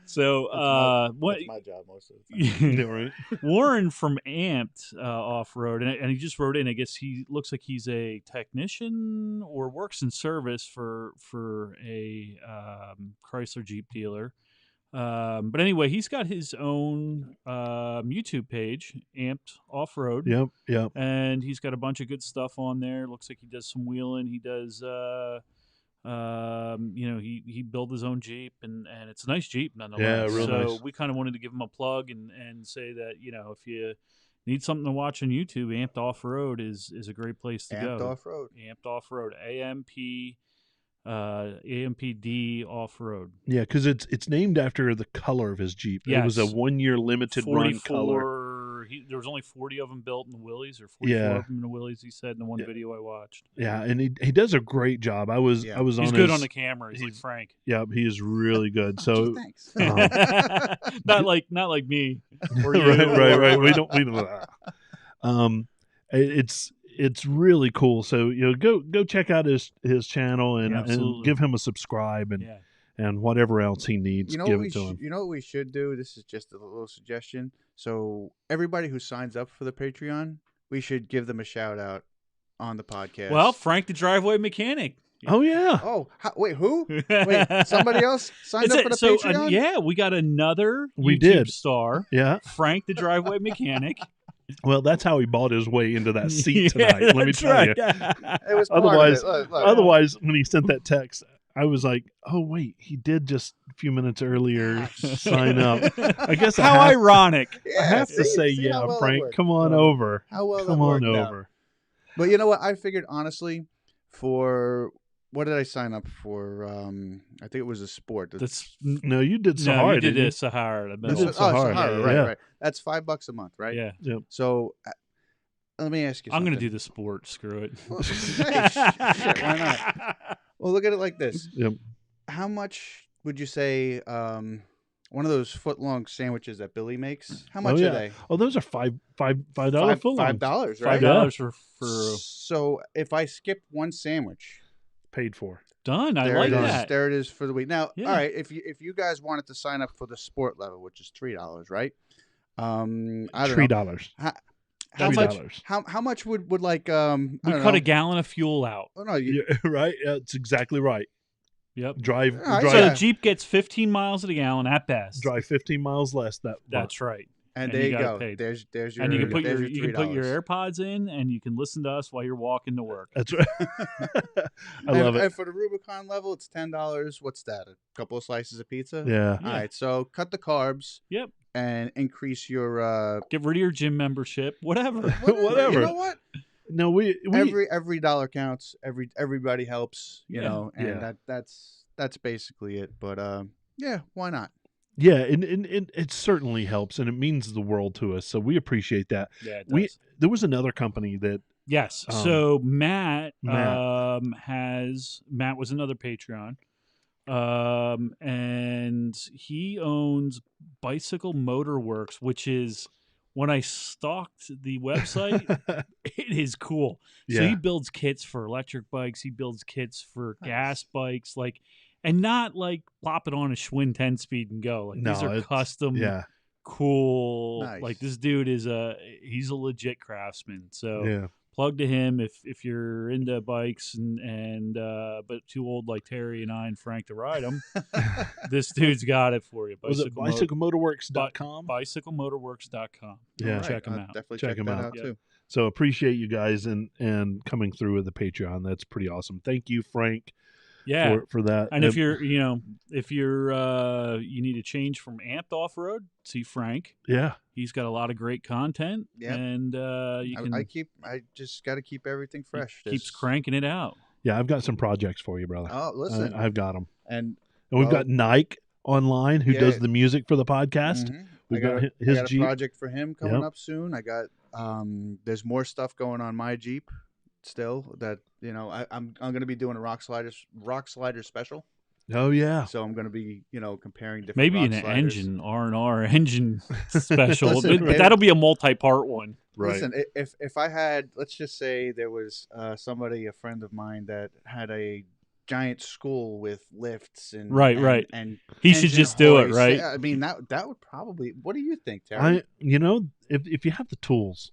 So, that's my job most of the time. Yeah, right. Warren from Amped Off Road, and he just wrote in. I guess he looks like he's a technician or works in service for a Chrysler Jeep dealer. But anyway, he's got his own YouTube page, Amped Off Road. Yep. And he's got a bunch of good stuff on there. Looks like he does some wheeling. He does. He built his own Jeep, and it's a nice Jeep nonetheless. Yeah, real so nice. we kind of wanted to give him a plug and say that if you need something to watch on YouTube, Amped Off Road is a great place to go. Amped Off Road. Amped Off Road. AMPD Off Road. Yeah, because it's named after the color of his Jeep. Yes. It was a 1 year limited run color. There was only 40 of them built in the Willys, or 44 of them in the Willys. He said in the one video I watched. Yeah, and he does a great job. I was on. He's good on the camera. He's like Frank. Yeah, he is really good. So thanks. not like me. Or you. right. We don't. It's really cool. So go check out his channel and give him a subscribe and whatever else he needs, give it to him. You know what we should do? This is just a little suggestion. So everybody who signs up for the Patreon, we should give them a shout out on the podcast. Well, Frank the Driveway Mechanic. Oh yeah. Oh, wait, who? Wait, somebody else signed up for the Patreon? Yeah, we got another We YouTube did. star. Yeah. Frank the Driveway Mechanic. Well, that's how he bought his way into that seat tonight. Let me tell you. It was Otherwise, look. Otherwise, when he sent that text, I was like, "Oh wait, he did just a few minutes earlier sign up." I guess how ironic. I have to say, Frank, come on over. How well come that on worked over. Out. But you know what? I figured honestly, for what did I sign up for? I think it was a sport. No, you did Sahara. You did Sahara. Sahara, right. That's $5 a month, right? Yeah. Yep. So let me ask you something. I'm going to do the sport. Screw it. Hey, shit, why not? Well, look at it like this. Yep. How much would you say one of those foot-long sandwiches that Billy makes? How much are they? Oh, those are $5 foot longs. $5, right? $5 for So if I skip one sandwich, paid for. Done. I like that. There it is for the week. Now, all right, if you guys wanted to sign up for the sport level, which is $3, right? I don't know. $3. How much would like we cut a gallon of fuel out. Oh no, right? Yeah, that's exactly right. Yep. Drive. So the Jeep gets 15 miles at a gallon at best. Drive 15 miles less. That's right. And there you go. There's your. And you can put your your AirPods in, and you can listen to us while you're walking to work. That's right. I love it. And for the Rubicon level, it's $10. What's that? A couple of slices of pizza. Yeah. All right. So cut the carbs. Yep. And increase your. Get rid of your gym membership. Whatever. Whatever. You know what? No, we every dollar counts. Everybody helps. You know, and that's basically it. But yeah, why not? Yeah, and it certainly helps, and it means the world to us. So we appreciate that. Yeah, it does. There was another company that. Yes. So Matt was another Patreon, and he owns Bicycle Motor Works, which is, when I stalked the website, it is cool. So he builds kits for electric bikes. He builds kits for gas bikes, and not like plop it on a Schwinn 10-speed and go. Like, these are custom, cool. Nice. Like, this dude he's a legit craftsman. So plug to him if you're into bikes and but too old like Terry and I and Frank to ride them. This dude's got it for you. Was it bicyclemotorworks.com? Bicyclemotorworks.com. Yeah, check him out. Definitely check check him that out too. So appreciate you guys and coming through with the Patreon. That's pretty awesome. Thank you, Frank, Yeah. for that. And if you're, you need a change from amped off road, see Frank. Yeah. He's got a lot of great content. Yep. And I just got to keep everything fresh. Keeps cranking it out. Yeah, I've got some projects for you, brother. Oh, listen. I've got them. And we've got Nike online who does the music for the podcast. Mm-hmm. We've got a Jeep project for him coming up soon. I got there's more stuff going on my Jeep still that I'm going to be doing a rock slider special. Oh yeah. So I'm going to be comparing different maybe rock an sliders. engine R&R engine special. Listen, but that'll be a multi-part one. Right. Listen, if I had, let's just say there was a friend of mine that had a giant school with lifts and right. And he should just do it, right? Yeah, I mean that would probably. What do you think, Terry? If you have the tools,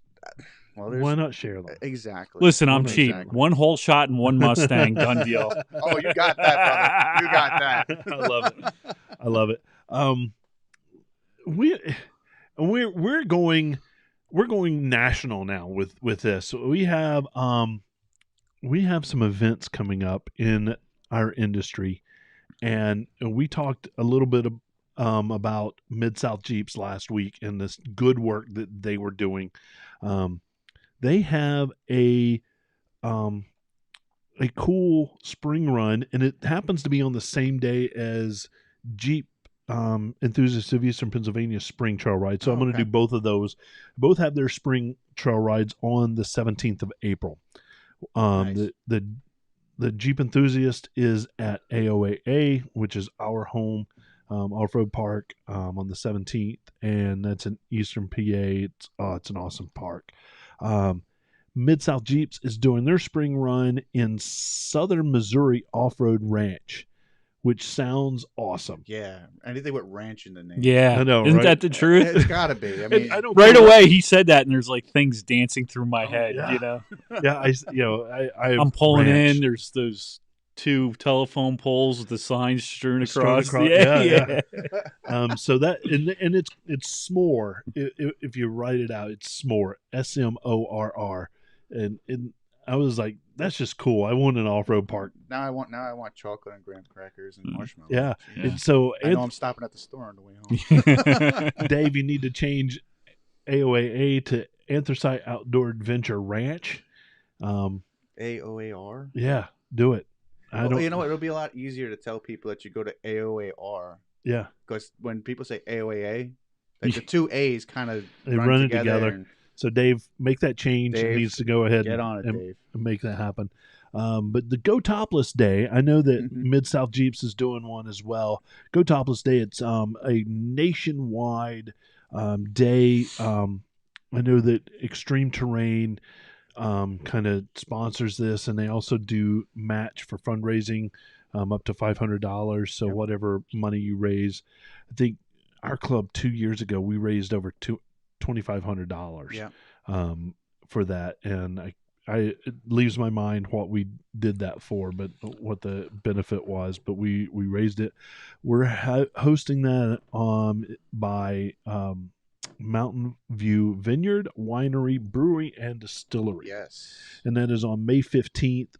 why not share them? Exactly. Listen, I'm cheap. Exactly. One whole shot and one Mustang, done deal. Oh, you got that, brother. You got that. I love it. We're going national now with this. We have some events coming up in our industry, and we talked a little bit about Mid-South Jeeps last week and this good work that they were doing. They have a cool spring run, and it happens to be on the same day as Jeep Enthusiasts of Eastern Pennsylvania spring trail ride. So I'm going to do both of those. Both have their spring trail rides on the 17th of April. Nice. The Jeep Enthusiast is at AOAA, which is our home off-road park on the 17th, and that's in Eastern PA. It's an awesome park. Mid-South Jeeps is doing their spring run in Southern Missouri Off-Road Ranch, which sounds awesome. Yeah, anything with ranch in the name. Yeah, I know. Isn't right? that the truth? It's got to be. I mean, Right away he said that, and there's like things dancing through my head. Yeah. Yeah, I'm pulling ranch. in. There's those 2 telephone poles with the signs strewn Strewn across. across, yeah. So that and it's s'more. If you write it out, it's s'more. SMORR, and I was like, that's just cool. I want an off-road park. Now I want chocolate and graham crackers and marshmallows. Yeah. Yeah. And so I know I'm stopping at the store on the way home. Dave, you need to change AOAA to Anthracite Outdoor Adventure Ranch. AOAR. Yeah, do it. You know what? It'll be a lot easier to tell people that you go to AOAR. Yeah. Because when people say AOAA, like the 2 A's kind of run together. So Dave, make that change. Dave, It needs to go ahead get on it, and Dave. make that happen. But the Go Topless Day, I know that Mhm. Mid-South Jeeps is doing one as well. Go Topless Day, it's a nationwide day. I know that Extreme Terrain kind of sponsors this, and they also do match for fundraising up to $500. So whatever money you raise, I think our club 2 years ago, we raised over $2,500 for that. And it leaves my mind what we did that for, but what the benefit was, but we raised it. We're hosting that by Mountain View Vineyard, Winery, Brewery, and Distillery. Yes. And that is on May 15th.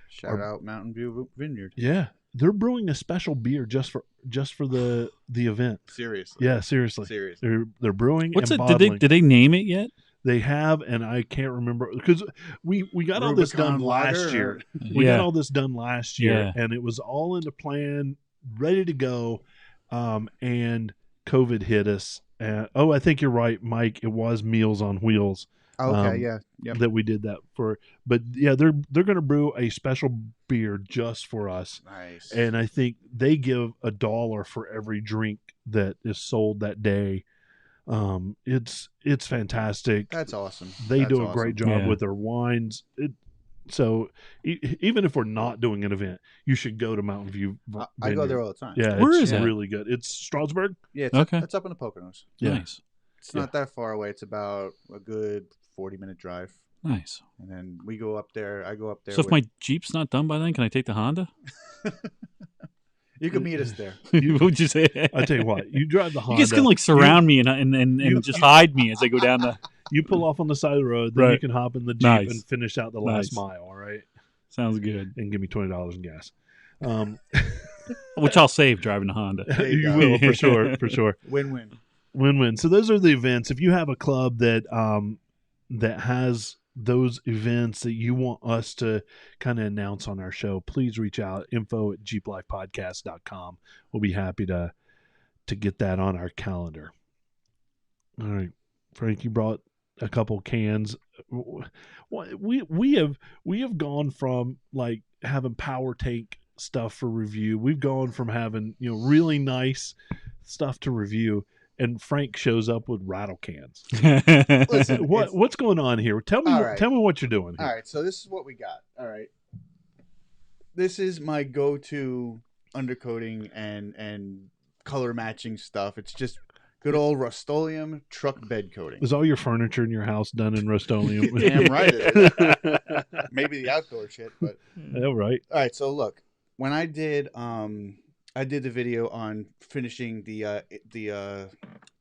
Shout out Mountain View Vineyard. Yeah, they're brewing a special beer just for the event. Seriously. Yeah, seriously. They're brewing What's and it? bottling. Did they name it yet? They have, and I can't remember because we got all this done Rubicon last Lager, year. or- We got all this done last year, Yeah. and it was all in the plan, ready to go, and COVID hit us. I think you're right, Mike. It was Meals on Wheels. Okay, yeah. That we did that for. But yeah, they're going to brew a special beer just for us. Nice. And I think they give $1 for every drink that is sold that day. It's fantastic. That's awesome. They That's do a awesome. great job Yeah. with their wines. So even if we're not doing an event, you should go to Mountain View. I go there all the time. Yeah, Where it's is it? really good. It's Strasburg. Yeah, it's Okay. it's up in the Poconos. Yeah. Nice. It's not that far away. It's about a good 40-minute drive. Nice. And then we go up there. I go up there. So if my Jeep's not done by then, can I take the Honda? You can meet us there. What'd you say? I tell you what, you drive the You Honda. guys can like surround me and just hide me as I go down the. You pull off on the side of the road, then you Right. can hop in the Jeep Nice. and finish out the last Nice. mile, all right? Sounds good. And give me $20 in gas. Which I'll save driving a Honda. There you You go. will, for sure, for sure. Win-win. Win-win. So those are the events. If you have a club that that has those events that you want us to kind of announce on our show, please reach out, info@jeeplifepodcast.com. We'll be happy to get that on our calendar. All right, Frank, you brought a couple cans. We have gone from like having power tank stuff for review. We've gone from having really nice stuff to review, and Frank shows up with rattle cans. Listen, What's going on here? Tell me All right. tell me what you're doing here. All right, so this is what we got. All right. This is my go-to undercoating and color matching stuff. It's just good old Rust-Oleum truck bed coating. Is all your furniture in your house done in Rust-Oleum? Damn right it is. Maybe the outdoor shit, but Yeah, right. all right, so look, when I did the video on finishing the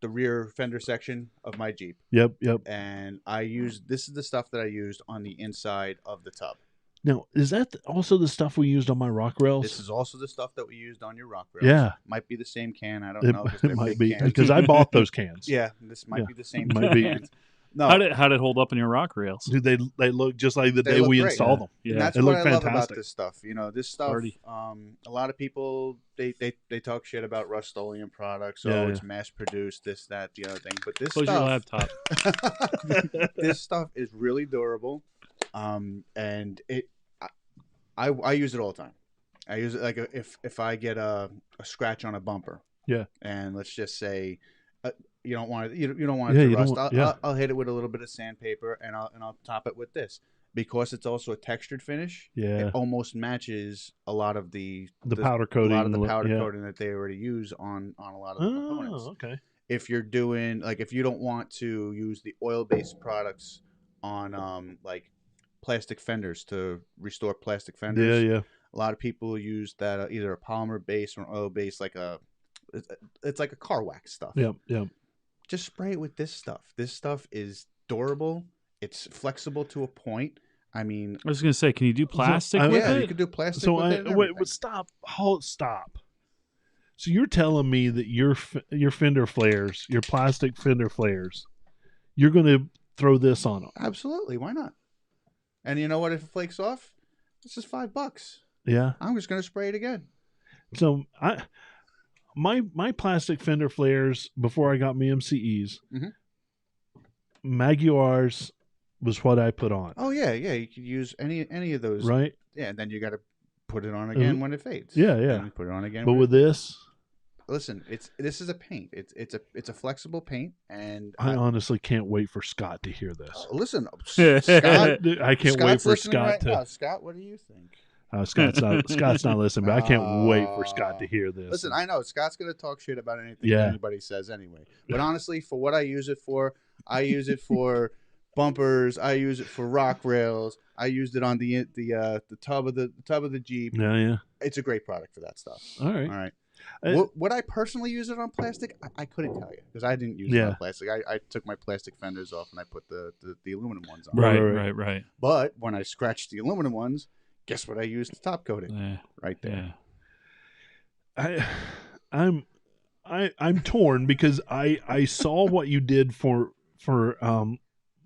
rear fender section of my Jeep, Yep. and this is the stuff that I used on the inside of the tub. Now, is that also the stuff we used on my rock rails? This is also the stuff that we used on your rock rails. Yeah. Might be the same can. I don't It, know. 'cause it they're might big be cans. because I bought those cans. Yeah, this might Yeah, be the same might be. cans. No, How'd it hold up in your rock rails? Dude, they look just like the They day look we great. installed them. and Yeah. that's It what I looked love about fantastic. this stuff. This stuff. Party. A lot of people they talk shit about Rust-Oleum products. So Yeah, it's mass produced, this, that, the other thing. But this Close your stuff, laptop. this stuff is really durable, and I use it all the time. I use it like if I get a scratch on a bumper. Yeah. And let's just say you don't want it. You don't want Yeah, it to you don't rust. want- yeah. I'll hit it with a little bit of sandpaper, and I'll top it with this because it's also a textured finish. Yeah. It almost matches a lot of the Powder coating. a lot of the powder yeah. coating that they already use on a lot of the components. Oh, okay. If you're doing if you don't want to use the oil-based products on like plastic fenders to restore plastic fenders, Yeah. a lot of people use that either a polymer base or an oil base, it's like a car wax stuff. Yep. Just spray it with this stuff. This stuff is durable. It's flexible to a point. I mean, I was gonna say, can you do plastic with yeah, you it? could do plastic. So with it and wait, everything. stop. So you're telling me that your fender flares, your plastic fender flares, you're going to throw this on them? Absolutely, why not? And you know what? If it flakes off, this is $5. Yeah. I'm just gonna spray it again. So my plastic fender flares before I got me MCEs, Mhm. Maguiars was what I put on. Oh yeah. You could use any of those. Right. Yeah, and then you got to put it on again when it fades. Yeah. And put it on again. But when with this, listen, this is a paint. It's a flexible paint, and I honestly can't wait for Scott to hear this. listen, Scott. Dude, I can't Scott's wait for listening Scott right to. now. Scott, what do you think? Scott's not listening, but I can't wait for Scott to hear this. Listen, I know Scott's going to talk shit about anything Yeah. anybody says anyway. But honestly, for what I use it for, I use it for bumpers. I use it for rock rails. I used it on the tub of the Jeep. Yeah. It's a great product for that stuff. All right. All right. Uh, Would I personally use it on plastic? I couldn't tell you because I didn't use it Yeah. on plastic. I took my plastic fenders off and I put the aluminum ones on. Right. But when I scratched the aluminum ones, guess what I used to top coat it? Yeah. Right there. Yeah. I'm torn because I saw what you did for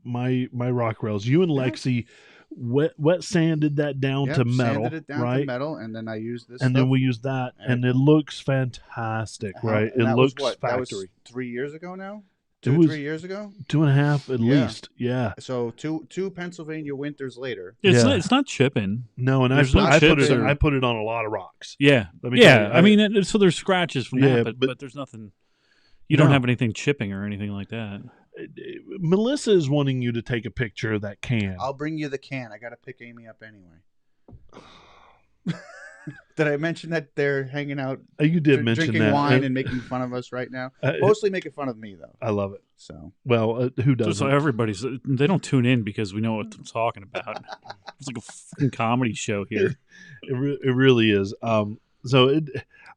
my rock rails. You and Lexi wet sanded that down Yep, to metal, sanded it down right? to metal, and then I used this. And stuff. then we used that, and it looks fantastic, right? And It that looks was what? That was factory. 3 years ago now. It 2 was- 3 years ago. 2.5 at Yeah. least, yeah. So two Pennsylvania winters later. It's not chipping. No, and I There's put, no I put chips it or- I put it on a lot of rocks. Yeah. Let me tell Yeah. you, I mean, so there's scratches from Yeah, that, but- but there's nothing. You don't No. have anything chipping or anything like that. Melissa is wanting you to take a picture of that can. I'll bring you the can. I got to pick Amy up anyway. Did I mention that they're hanging out, You did mention drinking that. wine and making fun of us right now? Mostly making fun of me though. I love it. So Well, who doesn't? So everybody's they don't tune in because we know what I'm talking about. It's like a fucking comedy show here. It really is. So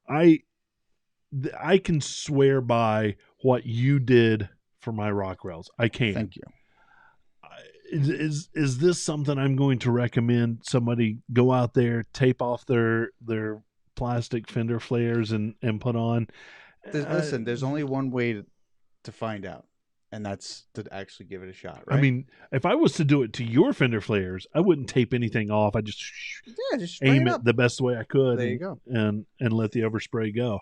I can swear by what you did for my rock rails. I can. thank you. is this something I'm going to recommend somebody go out there, tape off their plastic fender flares and put on? Listen, there's only one way to find out, and that's to actually give it a shot, right? I mean, if I was to do it to your fender flares, I wouldn't tape anything off. I just just aim up. it the best way I could. There you go. And let the overspray go.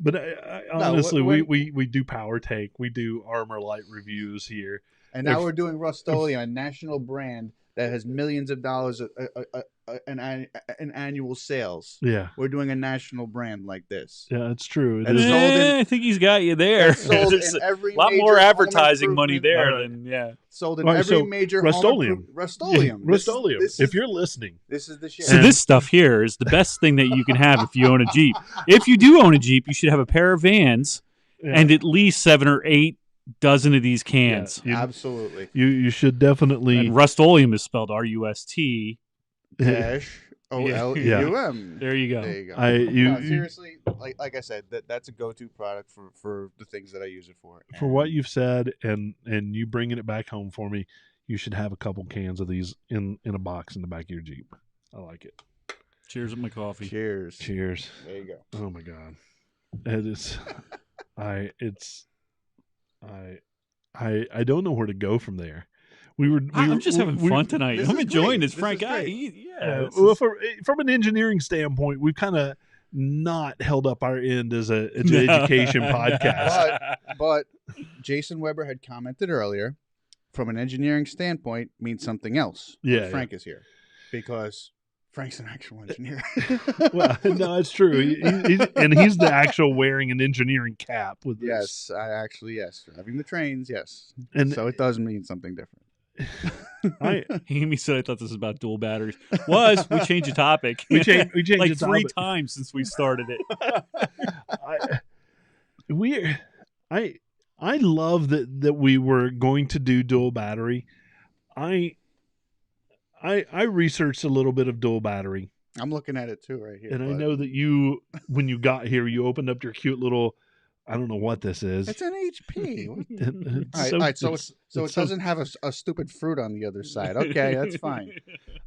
But I honestly, we do Power Take. We do Armor Light reviews here. And now we're doing Rust-Oleum, a national brand that has millions of dollars in annual sales. Yeah. We're doing a national brand like this. Yeah, it's true. I think he's got you there. Sold There's in every a lot major more home advertising money improvement- there than Sold in every major Rust-Oleum. Rust-Oleum. Rust-Oleum. This If is- you're listening. This is the shit. So this stuff here is the best thing that you can have if you own a Jeep. If you do own a Jeep, you should have a pair of Vans and at least 7 or 8 dozen of these cans. Absolutely. You should definitely. And Rust-Oleum is spelled R-U-S-T. Dash O-L-E-U-M. There you go. There you go. No, seriously, like I said, that's a go-to product for the things that I use it for. For what you've said and you bringing it back home for me, you should have a couple cans of these in a box in the back of your Jeep. I like it. Cheers with my coffee. Cheers. Cheers. There you go. Oh my God. It is. I don't know where to go from there. I'm just having fun tonight. I'm enjoying this, Frank. From an engineering standpoint, we've kind of not held up our end as an education podcast. But Jason Weber had commented earlier, from an engineering standpoint, means something else. Yeah, Frank is here because Frank's an actual engineer. Well, no, it's true. And he's the actual wearing an engineering cap with this. Yes, driving the trains, yes. And so it does mean something different. Amy said I thought this was about dual batteries. We changed the topic. We changed like the 3 topic. times since we started it. I love that we were going to do dual battery. I researched a little bit of dual battery. I'm looking at it too right here. And I know that you, when you got here, you opened up your cute little, I don't know what this is. It's an HP. All right, so it doesn't have a stupid fruit on the other side. Okay, that's fine.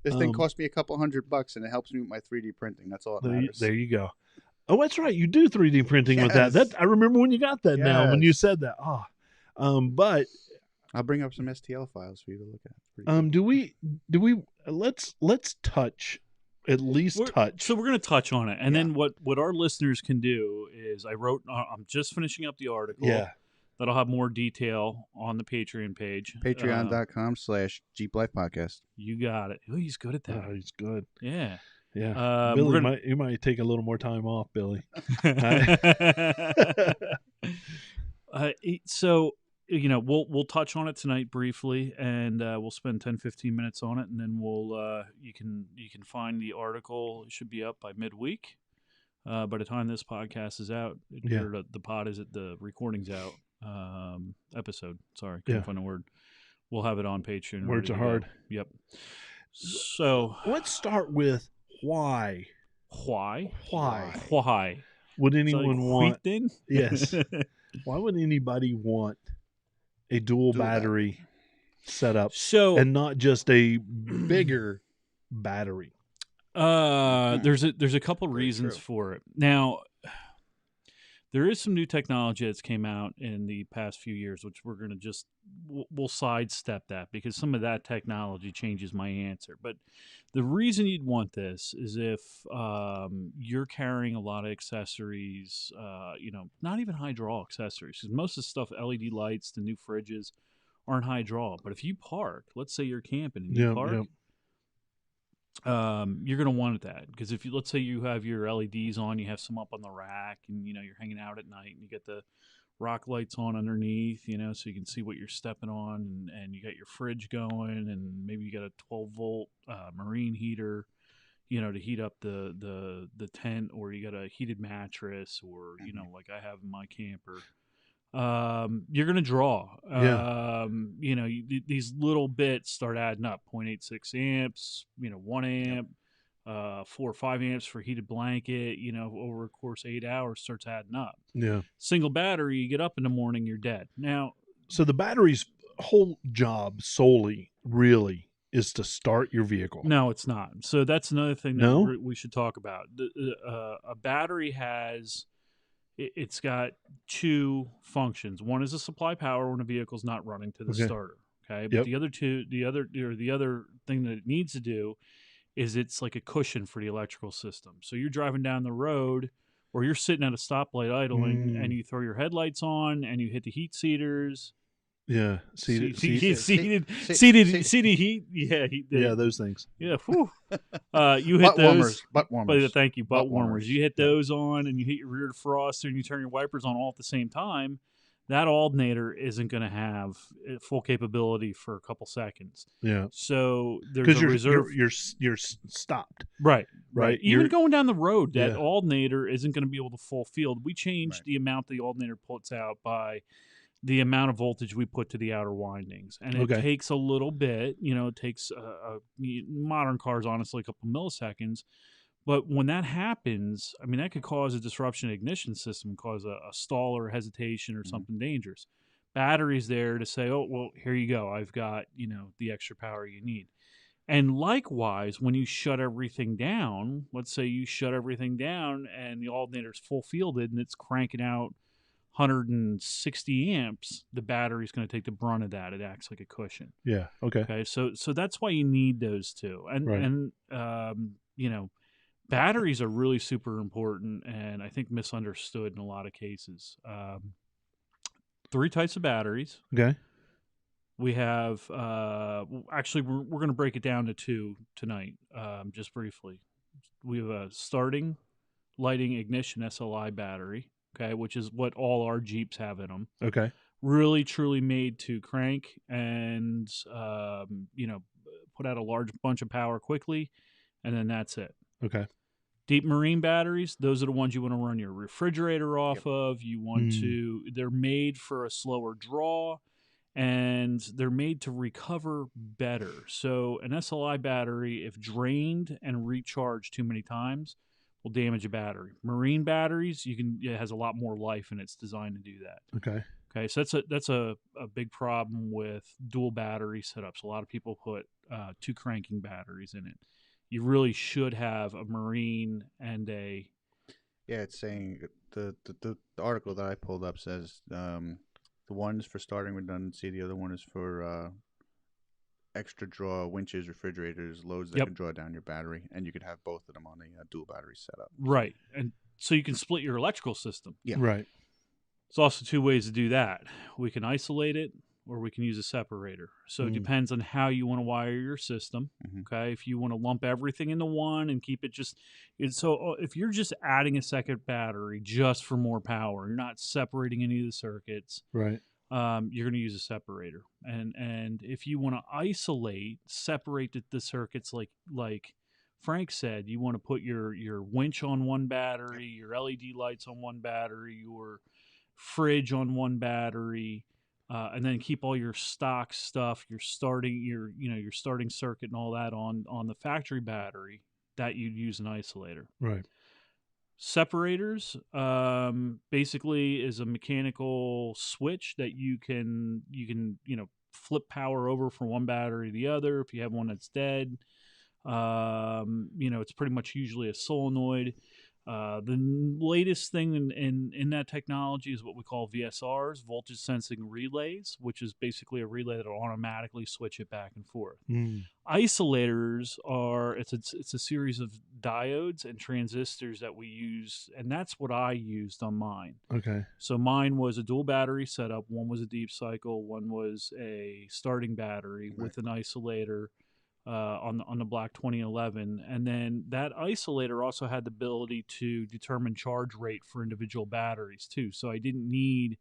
This thing cost me a couple $100 and it helps me with my 3D printing. That's all that matters. There you go. Oh, that's right. You do 3D printing with that. I remember when you got that now, when you said that. But I'll bring up some STL files for you to look at. Do we let's touch at least touch. So we're going to touch on it. And then what our listeners can do is I'm just finishing up the article. Yeah. That'll have more detail on the Patreon page. Patreon.com/Jeep Life Podcast. You got it. Oh, he's good at that. Oh, he's good. Yeah. Yeah. Billy, you might take a little more time off, Billy. So, we'll touch on it tonight briefly, and we'll spend 10-15 minutes on it, and then we'll you can find the article. It should be up by midweek. By the time this podcast is out, the recording's out. Episode. Sorry, couldn't find a word. We'll have it on Patreon. Words are hard. Yep. So let's start with why. Why would anyone want? Then? Yes. Why would anybody want a dual battery setup? And not just a bigger battery. There's a couple reasons for it. Now, there is some new technology that's came out in the past few years, which we're going to we'll sidestep that because some of that technology changes my answer. But the reason you'd want this is if you're carrying a lot of accessories, not even high draw accessories, because most of the stuff, LED lights, the new fridges, aren't high draw. But if you park, let's say you're camping and you park. You're going to want that because let's say you have your LEDs on, you have some up on the rack, and you're hanging out at night, and you get the rock lights on underneath, so you can see what you're stepping on, and you got your fridge going, and maybe you got a 12-volt marine heater, to heat up the tent, or you got a heated mattress, or like I have in my camper. You're going to draw. These little bits start adding up. 0.86 amps, 1 amp, 4 or 5 amps for heated blanket, over a course of 8 hours starts adding up. Yeah. Single battery, you get up in the morning, you're dead. Now, so the batteries whole job solely really is to start your vehicle. No, it's not. So that's another thing that No? we should talk about. A battery has, it's got two functions. One is to supply power when a vehicle's not running to the Okay. starter. Okay, but Yep. the other thing that it needs to do is it's like a cushion for the electrical system. So you're driving down the road, or you're sitting at a stoplight idling, and you throw your headlights on, and you hit the heat seaters. Yeah. Seated Seated heat. Yeah, yeah, those things. yeah. Whew. You hit Butt warmers. those. Butt warmers. Thank you, butt Butt warmers. warmers. You hit Yep. those on, and you hit your rear defroster, and you turn your wipers on all at the same time. That alternator isn't going to have full capability for a couple seconds. Yeah. So there's Because a reserve. you're stopped. Right. Right. Even You're- going down the road, that Yeah. alternator isn't going to be able to full field. We changed Right. the amount the alternator puts out by the amount of voltage we put to the outer windings, and it Okay. takes a little bit. It takes modern cars, honestly, a couple milliseconds. But when that happens, I mean, that could cause a disruption in the ignition system, cause a stall or hesitation or something dangerous. Batteries there to say, oh, well, here you go. I've got, the extra power you need. And likewise, when you shut everything down, let's say you shut everything down and the alternator's full fielded and it's cranking out 160 amps, the battery's going to take the brunt of that. It acts like a cushion. Yeah. Okay. Okay, so that's why you need those two, Right. and batteries are really super important, and I think misunderstood in a lot of cases. 3 types of batteries. Okay. We have actually we're going to break it down to 2 tonight, just briefly. We have a starting, lighting, ignition SLI battery. Okay, which is what all our Jeeps have in them. Okay. Really, truly made to crank and put out a large bunch of power quickly, and then that's it. Okay. Deep marine batteries, those are the ones you want to run your refrigerator off of. You want to, they're made for a slower draw, and they're made to recover better. So an SLI battery, if drained and recharged too many times, will damage a battery. Marine batteries, it has a lot more life, and it's designed to do that. Okay. Okay, so that's a big problem with dual battery setups. A lot of people put 2 cranking batteries in it. You really should have a marine and a. Yeah, it's saying the article that I pulled up says the one is for starting redundancy, the other one is for extra draw winches, refrigerators, loads that can draw down your battery, and you could have both of them on a dual battery setup. Right, and so you can split your electrical system. Yeah. Right. There's also 2 ways to do that. We can isolate it, or we can use a separator. So it depends on how you want to wire your system. Okay, if you want to lump everything into one and keep it so if you're just adding a second battery just for more power, you're not separating any of the circuits. Right. You're going to use a separator, and if you want to separate the circuits like Frank said, you want to put your winch on one battery, your LED lights on one battery, your fridge on one battery, and then keep all your stock stuff, your starting circuit and all that on the factory battery. That you'd use an isolator. Right. Separators basically is a mechanical switch that you can flip power over from one battery to the other. If you have one that's dead, it's pretty much usually a solenoid. The latest thing in that technology is what we call VSRs, voltage sensing relays, which is basically a relay that will automatically switch it back and forth. Isolators it's a series of diodes and transistors that we use, and that's what I used on mine. Okay. So mine was a dual battery setup. One was a deep cycle, one was a starting battery with an isolator. On the Black 2011, and then that isolator also had the ability to determine charge rate for individual batteries too. So I didn't need.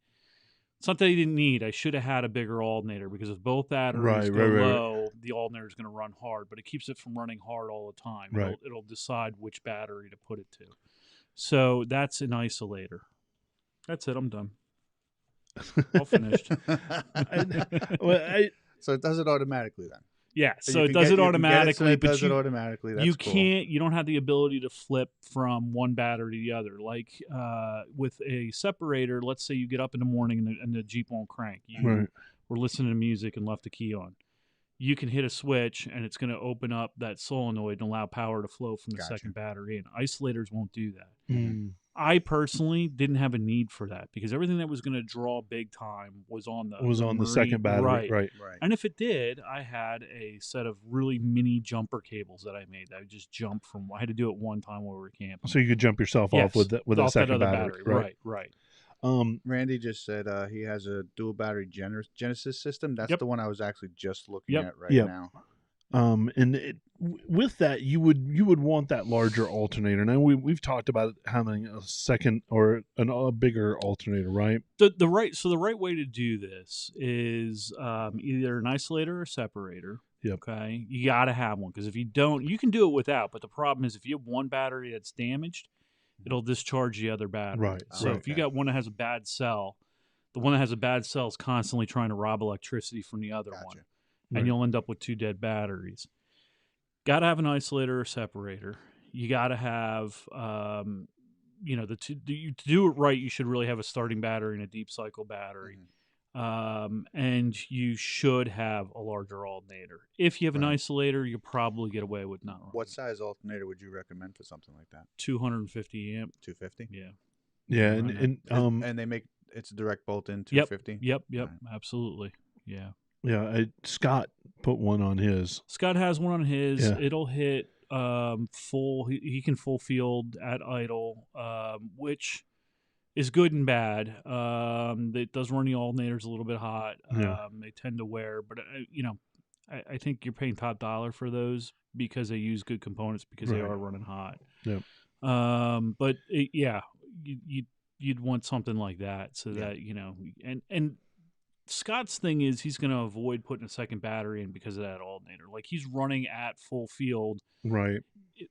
It's not that I didn't need. I should have had a bigger alternator, because if both batteries go low, the alternator is going to run hard, but it keeps it from running hard all the time. Right. It'll decide which battery to put it to. So that's an isolator. That's it. I'm done. All finished. So it does it automatically then. Yeah, so it does it automatically, it does it automatically. That's you cool. you don't have the ability to flip from one battery to the other. Like with a separator, let's say you get up in the morning and the Jeep won't crank. You were listening to music and left the key on. You can hit a switch and it's going to open up that solenoid and allow power to flow from the second battery in. Isolators won't do that. Mm. I personally didn't have a need for that because everything that was going to draw big time was on the the second battery, right? And if it did, I had a set of really mini jumper cables that I made. I would just jump from. I had to do it one time while we were camping. So you could jump yourself off with that second battery, right. Randy just said he has a dual battery Genesis system. That's the one I was actually just looking at right now. And with that, you would want that larger alternator. Now we've talked about having a second or a bigger alternator, right? The right way to do this is either an isolator or separator. Yep. Okay, you got to have one because if you don't, you can do it without. But the problem is if you have one battery that's damaged, it'll discharge the other battery. Right. So if you got one that has a bad cell, the one that has a bad cell is constantly trying to rob electricity from the other one. And you'll end up with two dead batteries. Got to have an isolator or separator. You got to have, to do it right, you should really have a starting battery and a deep cycle battery. And you should have a larger alternator. If you have an isolator, you'll probably get away with not running. What size alternator would you recommend for something like that? 250 amp. 250? Yeah. Yeah, and they make it's direct bolt in 250? Yep, right. Absolutely. Yeah. Yeah, Scott put one on his. Scott has one on his. Yeah. It'll hit full. He can full field at idle, which is good and bad. It does run the alternators a little bit hot. They tend to wear, but I think you're paying top dollar for those because they use good components because they are running hot. Yep. But you'd want something like that so that and. Scott's thing is he's going to avoid putting a second battery in because of that alternator. Like he's running at full field. Right.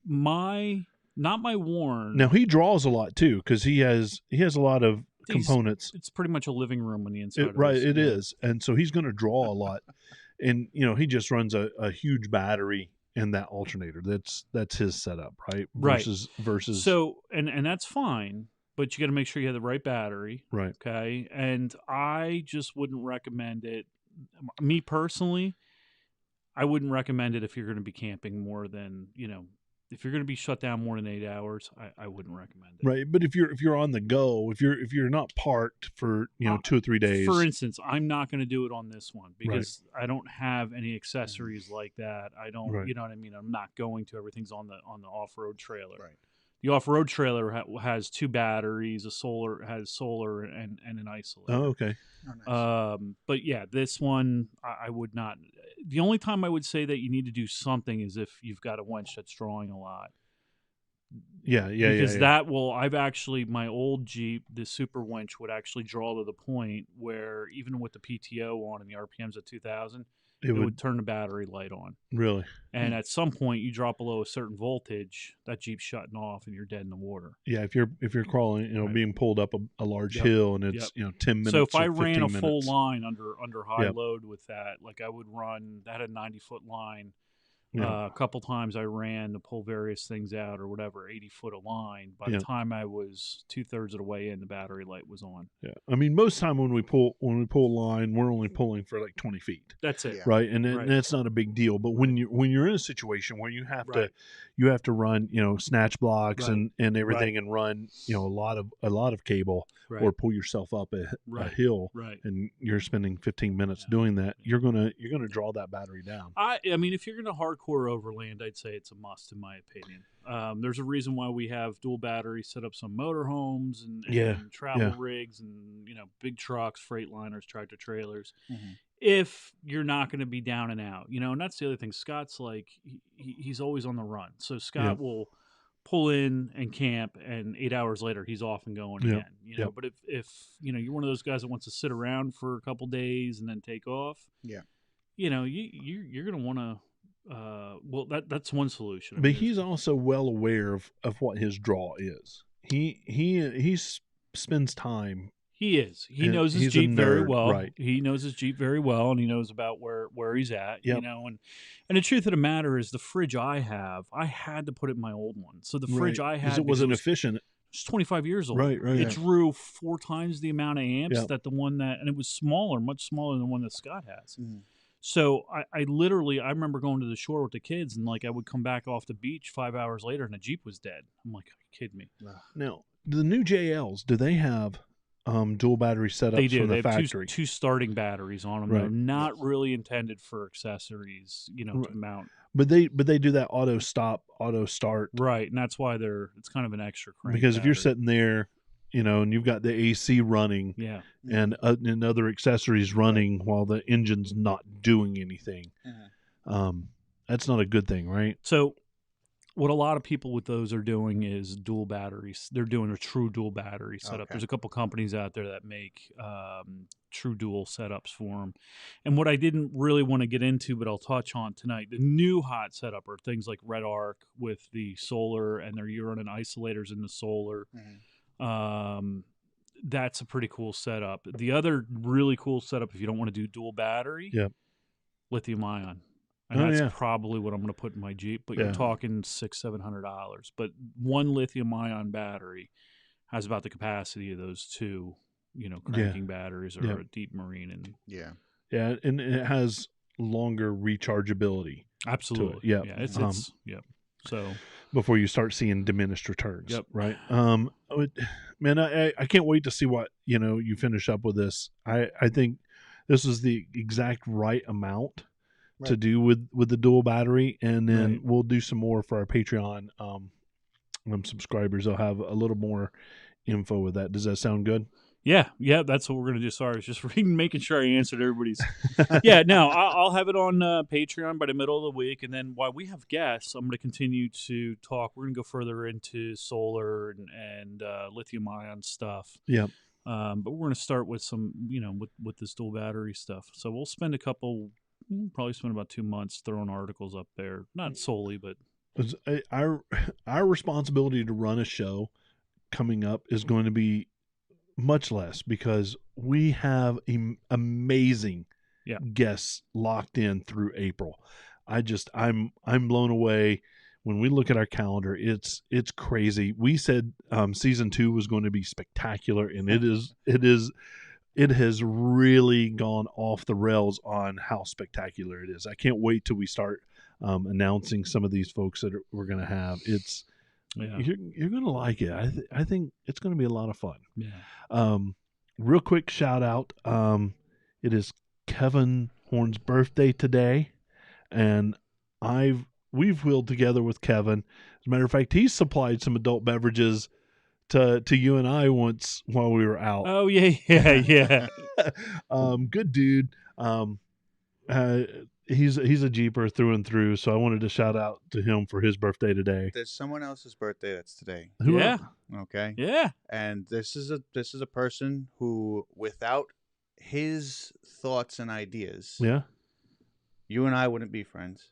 Not my Warn. Now he draws a lot too because he has a lot of components. It's pretty much a living room on the inside. It is, and so he's going to draw a lot, and he just runs a huge battery in that alternator. That's his setup, right? Versus. So and that's fine. But you got to make sure you have the right battery. Right. Okay. And I just wouldn't recommend it. Me personally, I wouldn't recommend it if you're going to be camping more than, if you're going to be shut down more than 8 hours, I wouldn't recommend it. Right. But if you're on the go, if you're not parked for, 2 or 3 days. For instance, I'm not going to do it on this one because I don't have any accessories like that. I don't, you know what I mean? I'm not going to. Everything's on the off-road trailer. Right. The off-road trailer has two batteries, solar and an isolator. Oh, okay. Oh, nice. But yeah, this one I would not. The only time I would say that you need to do something is if you've got a winch that's drawing a lot. Yeah. Because that will. I've actually my old Jeep, the Super Winch would actually draw to the point where even with the PTO on and the RPMs at 2,000. It would turn the battery light on. Really? And at some point, you drop below a certain voltage, that Jeep's shutting off, and you're dead in the water. Yeah, if you're crawling, being pulled up a large hill, and it's 10 minutes. So if I or ran a 15 full minutes. line under high load with that, like I would run that had a 90-foot line. A couple times I ran to pull various things out or whatever, 80-foot a line. By the time I was 2/3 of the way in, the battery light was on. Yeah, I mean, most time when we pull a line, we're only pulling for like 20 feet. That's it, right? And that's not a big deal. But when you're in a situation where you have to run snatch blocks and everything and run a lot of cable or pull yourself up a hill, and you're spending 15 minutes doing that, you're gonna draw that battery down. I mean, if you're gonna hardcore overland, I'd say it's a must in my opinion. There's a reason why we have dual batteries set up some motorhomes and travel rigs and big trucks, freight liners, tractor trailers. Mm-hmm. If you're not going to be down and out, and that's the other thing. Scott's like he's always on the run, so Scott will pull in and camp, and 8 hours later he's off and going again. But if you're one of those guys that wants to sit around for a couple days and then take off, you're going to want to. That's one solution. But he's also well aware of what his draw is. He spends time. He is. He knows his Jeep very well. Right. He knows his Jeep very well, and he knows about where he's at. And the truth of the matter is, the fridge I had to put it in my old one. So the fridge I had it wasn't efficient. It's 25 years old. Right. It drew 4 times the amount of amps Yep. that the one that, and it was smaller, much smaller than the one that Scott has. Mhm. So I literally, I remember going to the shore with the kids, and like I would come back off the beach 5 hours later, and the Jeep was dead. I'm like, are you kidding me? Now, the new JLs, do they have dual battery setups They do. from They the have factory? two starting batteries on them. Right. They're not really intended for accessories, to Right. mount. But they do that auto stop, auto start. Right, and that's why it's kind of an extra crank. Because if you're battery. sitting there, and you've got the AC running yeah, and other accessories running while the engine's not doing anything, that's not a good thing, right? So what a lot of people with those are doing is dual batteries. They're doing a true dual battery setup. Okay. There's a couple companies out there that make true dual setups for them. And what I didn't really want to get into, but I'll touch on tonight, the new hot setup are things like Red Arc with the solar, and they're running isolators in the solar. That's a pretty cool setup. The other really cool setup, if you don't want to do dual battery, Yep. lithium ion. And Oh, that's yeah. probably what I'm going to put in my Jeep. But Yeah. you're talking $600-700. But one lithium ion battery has about the capacity of those two, cranking batteries or Yeah. a deep marine. And Yeah. Yeah, and it has longer rechargeability absolutely, yeah. it's yep. So before you start seeing diminished returns. Yep. Right. Man, I can't wait to see what you finish up with this. I think this is the exact right amount to Right. do with the dual battery, and then Right. we'll do some more for our Patreon subscribers. They'll have a little more info with that. Does that sound good? yeah, that's what we're gonna do. Sorry, I was just making sure I answered everybody's. Yeah, no, I'll have it on Patreon by the middle of the week, and then while we have guests, I'm going to continue to talk. We're going to go further into solar and lithium ion stuff. Yep. But we're going to start with some, with this dual battery stuff. So we'll spend probably spend about 2 months throwing articles up there, not solely, but Our responsibility to run a show coming up is going to be much less because we have amazing Yeah. guests locked in through April. I'm blown away when we look at our calendar. It's crazy. We said season 2 was going to be spectacular, and it has really gone off the rails on how spectacular it is. I can't wait till we start announcing some of these folks that we're going to have. You're going to like it. I think it's going to be a lot of fun. yeah. Real quick shout out. It is Kevin Horn's birthday today, and we've wheeled together with Kevin. As a matter of fact, he supplied some adult beverages to you and I once while we were out. Oh yeah. Good dude. He's a Jeeper through and through, so I wanted to shout out to him for his birthday today. There's someone else's birthday that's today. Who Yeah. Okay. Yeah. And this is a person who, without his thoughts and ideas, Yeah. you and I wouldn't be friends.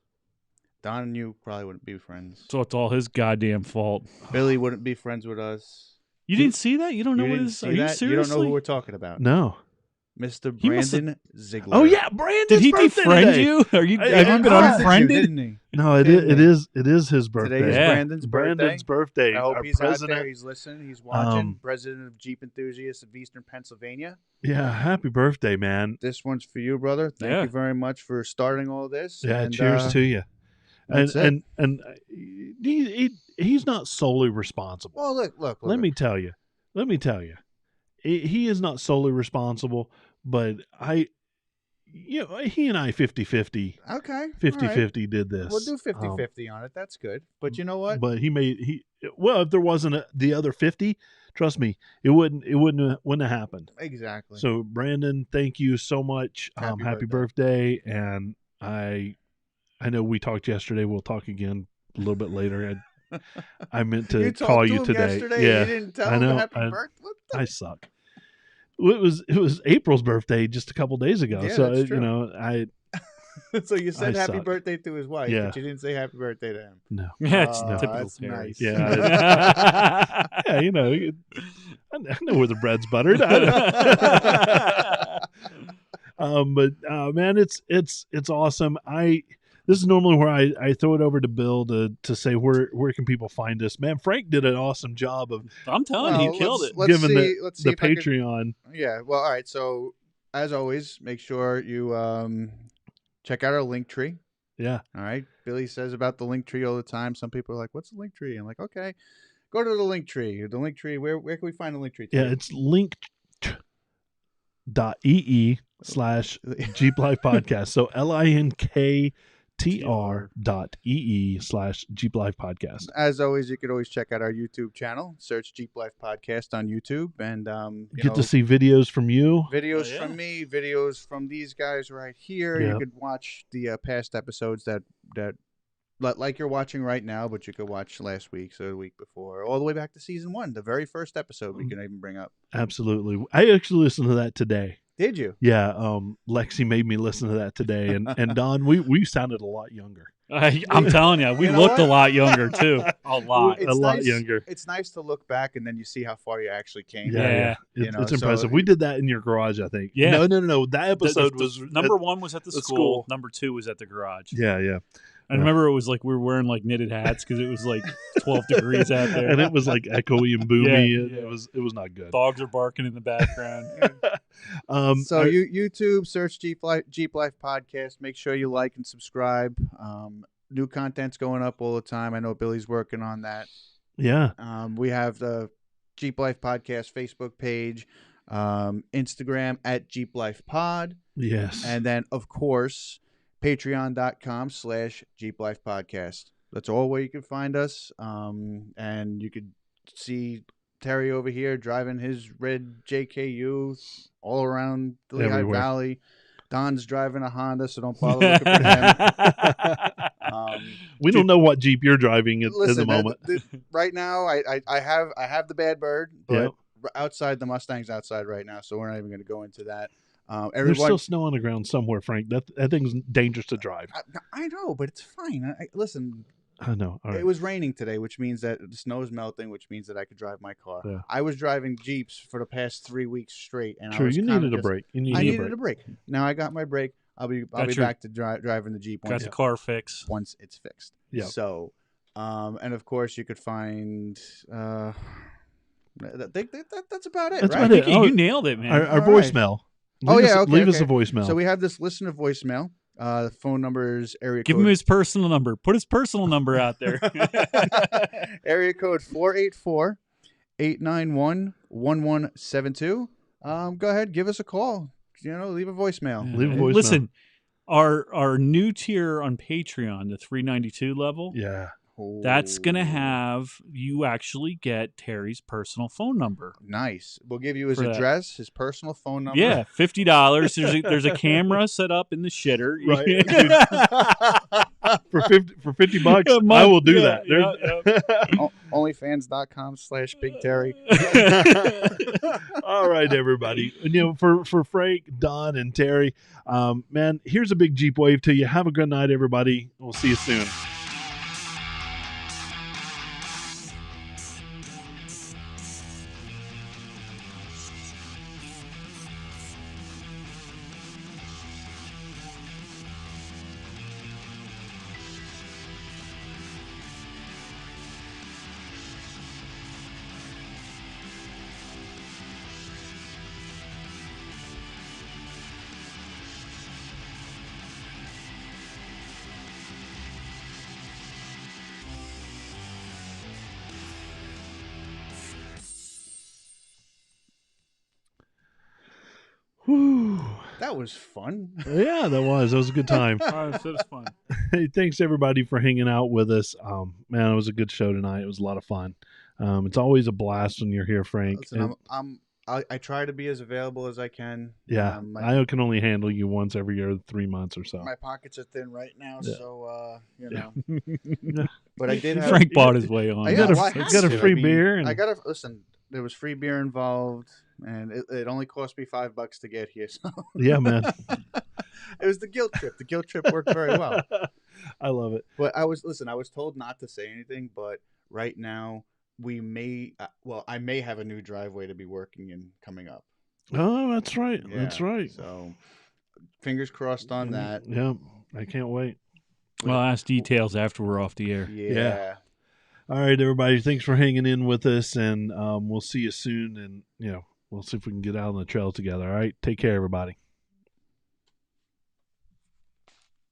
Don and you probably wouldn't be friends. So it's all his goddamn fault. Billy wouldn't be friends with us. You didn't see that? You don't know You what didn't is? see Are you that? You don't seriously? know who we're talking about. No. Mr. He must've- Brandon Ziegler. Oh yeah, Brandon's Did he birthday defriend today. you? Have you I been Unfriended you, unfriended? didn't he? No, it is his birthday. Today is Yeah. Brandon's birthday. Brandon's birthday. I hope Our he's out president. there. He's listening. He's watching. Um, President of Jeep Enthusiasts of Eastern Pennsylvania. Yeah, happy birthday, man. This one's for you, brother. Thank Yeah. you very much for starting all this. Yeah, And, cheers to you. And that's it. and he's not solely responsible. Well, look. Let me tell you. He is not solely responsible, but he and I 50-50 Okay. all right. 50-50 did this. We'll do 50-50 on it. That's good. But you know what? But if there wasn't the other 50, trust me, it wouldn't have happened. Exactly. So Brandon, thank you so much. Happy birthday. And I know we talked yesterday. We'll talk again a little bit later. I meant to talked call to you him today. Yesterday, Yeah, you didn't tell I him know. happy birthday. What the- I suck. Well, it was April's birthday just a couple days ago. Yeah, So that's true. So you said I happy suck. birthday to his wife, Yeah. but you didn't say happy birthday to him. no. Yeah, it's Oh, typical that's Terry. nice. Yeah, yeah, I know where the bread's buttered. But man, it's awesome. this is normally where I throw it over to Bill to say where can people find us. Man, Frank did an awesome job of I'm telling you, he killed it. Let's giving see the if I can- Patreon. Yeah. Well, all right. So as always, make sure you check out our link tree. Yeah. All right. Billy says about the link tree all the time. Some people are like, "What's the link tree?" I'm like, "Okay, go to the link tree. The link tree. Where can we find the link tree? Yeah, it's link.ee/Jeep Life Podcast. So linktr.ee/Jeep Life Podcast. As always, you could always check out our YouTube channel. Search Jeep Life Podcast on YouTube, and Get to see videos from you. videos from me, videos from these guys right here. Yeah. You could watch the past episodes that like you're watching right now, but you could watch last week's or the week before, all the way back to season 1, the very first episode we can even bring up. Absolutely. I actually listened to that today. Did you? Yeah, Lexi made me listen to that today, and Don, we sounded a lot younger. I'm telling you, we You know looked a what? lot younger too. A lot. It's a lot nice- younger. It's nice to look back and then you see how far you actually came. Yeah. You It's, know, it's so- impressive. We did that in your garage, I think. Yeah. No. That episode The was number 1 was at the the school. school. Number 2 was at the garage. Yeah. I remember it was like we were wearing like knitted hats because it was like 12 degrees out there. And it was like echoey and boomy. Yeah. It was not good. Dogs are barking in the background. So YouTube, search Jeep Life Podcast. Make sure you like and subscribe. New content's going up all the time. I know Billy's working on that. yeah. We have the Jeep Life Podcast Facebook page, Instagram at Jeep Life Pod, Yes. and then of course patreon.com/Jeep Life Podcast. That's all where you can find us. And you could see Terry over here driving his red JKU all around the Lehigh Everywhere. Valley. Don's driving a Honda, so don't bother looking for him. we don't know what Jeep you're driving at the Listen, moment. right now, I have the Bad Bird, but Yep. outside the Mustang's outside right now, so we're not even going to go into that. There's Everyone, still snow on the ground somewhere, Frank. That thing's dangerous to drive. I know, but it's fine. Listen, I know. All right. it was raining today, which means that the snow is melting, which means that I could drive my car. Yeah. I was driving Jeeps for the past 3 weeks straight, and True, I was you kinda needed a just- break. I needed a break. Now I got my break. I'll be Got your- back to driving the Jeep Got once the car fix. it's fixed. Yeah. So, and of course you could find. That's about it, That's right? about it. You Oh, nailed it, man. Our All right. voicemail. Oh, Leave yeah, us, okay, leave us a okay. voicemail. So we have this listener voicemail. The phone number is area Give code. him his personal number. Put his personal number out there. Area code 484-891-1172. Go ahead, give us a call. Leave a voicemail. Leave a voicemail. Listen, our new tier on Patreon, the 392 level, Yeah. that's gonna Oh, have you actually get Terry's personal phone number. nice. We'll give you his For that. address, his personal phone number. Yeah, $50. There's a camera set up in the shitter. Right. for $50, A I month, will do yeah, that. Onlyfans.com/Big Terry. All right, everybody. For Frank, Don, and Terry, man, here's a big Jeep wave to you. Have a good night, everybody. We'll see you soon. Whew. That was fun. Yeah, that was a good time. Oh, that was fun. Hey, thanks everybody for hanging out with us. Man, it was a good show tonight. It was a lot of fun. It's always a blast when you're here, Frank. Listen, I try to be as available as I can. Yeah, I can only handle you once every 3 months or so. My pockets are thin right now, Yeah. so Yeah. But I did have Frank bought his way on. I got I a had got a to. free I mean, beer, and I got to listen. There was free beer involved, and it only cost me $5 to get here. So yeah, man, it was the guilt trip. The guilt trip worked very well. I love it. But I was told not to say anything. But right now, we may. I may have a new driveway to be working in coming up. Oh, that's right. That's Yeah, right. So, fingers crossed on that. Yeah, I can't wait. Well, I'll ask details after we're off the air. Yeah. All right, everybody. Thanks for hanging in with us, and we'll see you soon. And we'll see if we can get out on the trail together. All right, take care, everybody.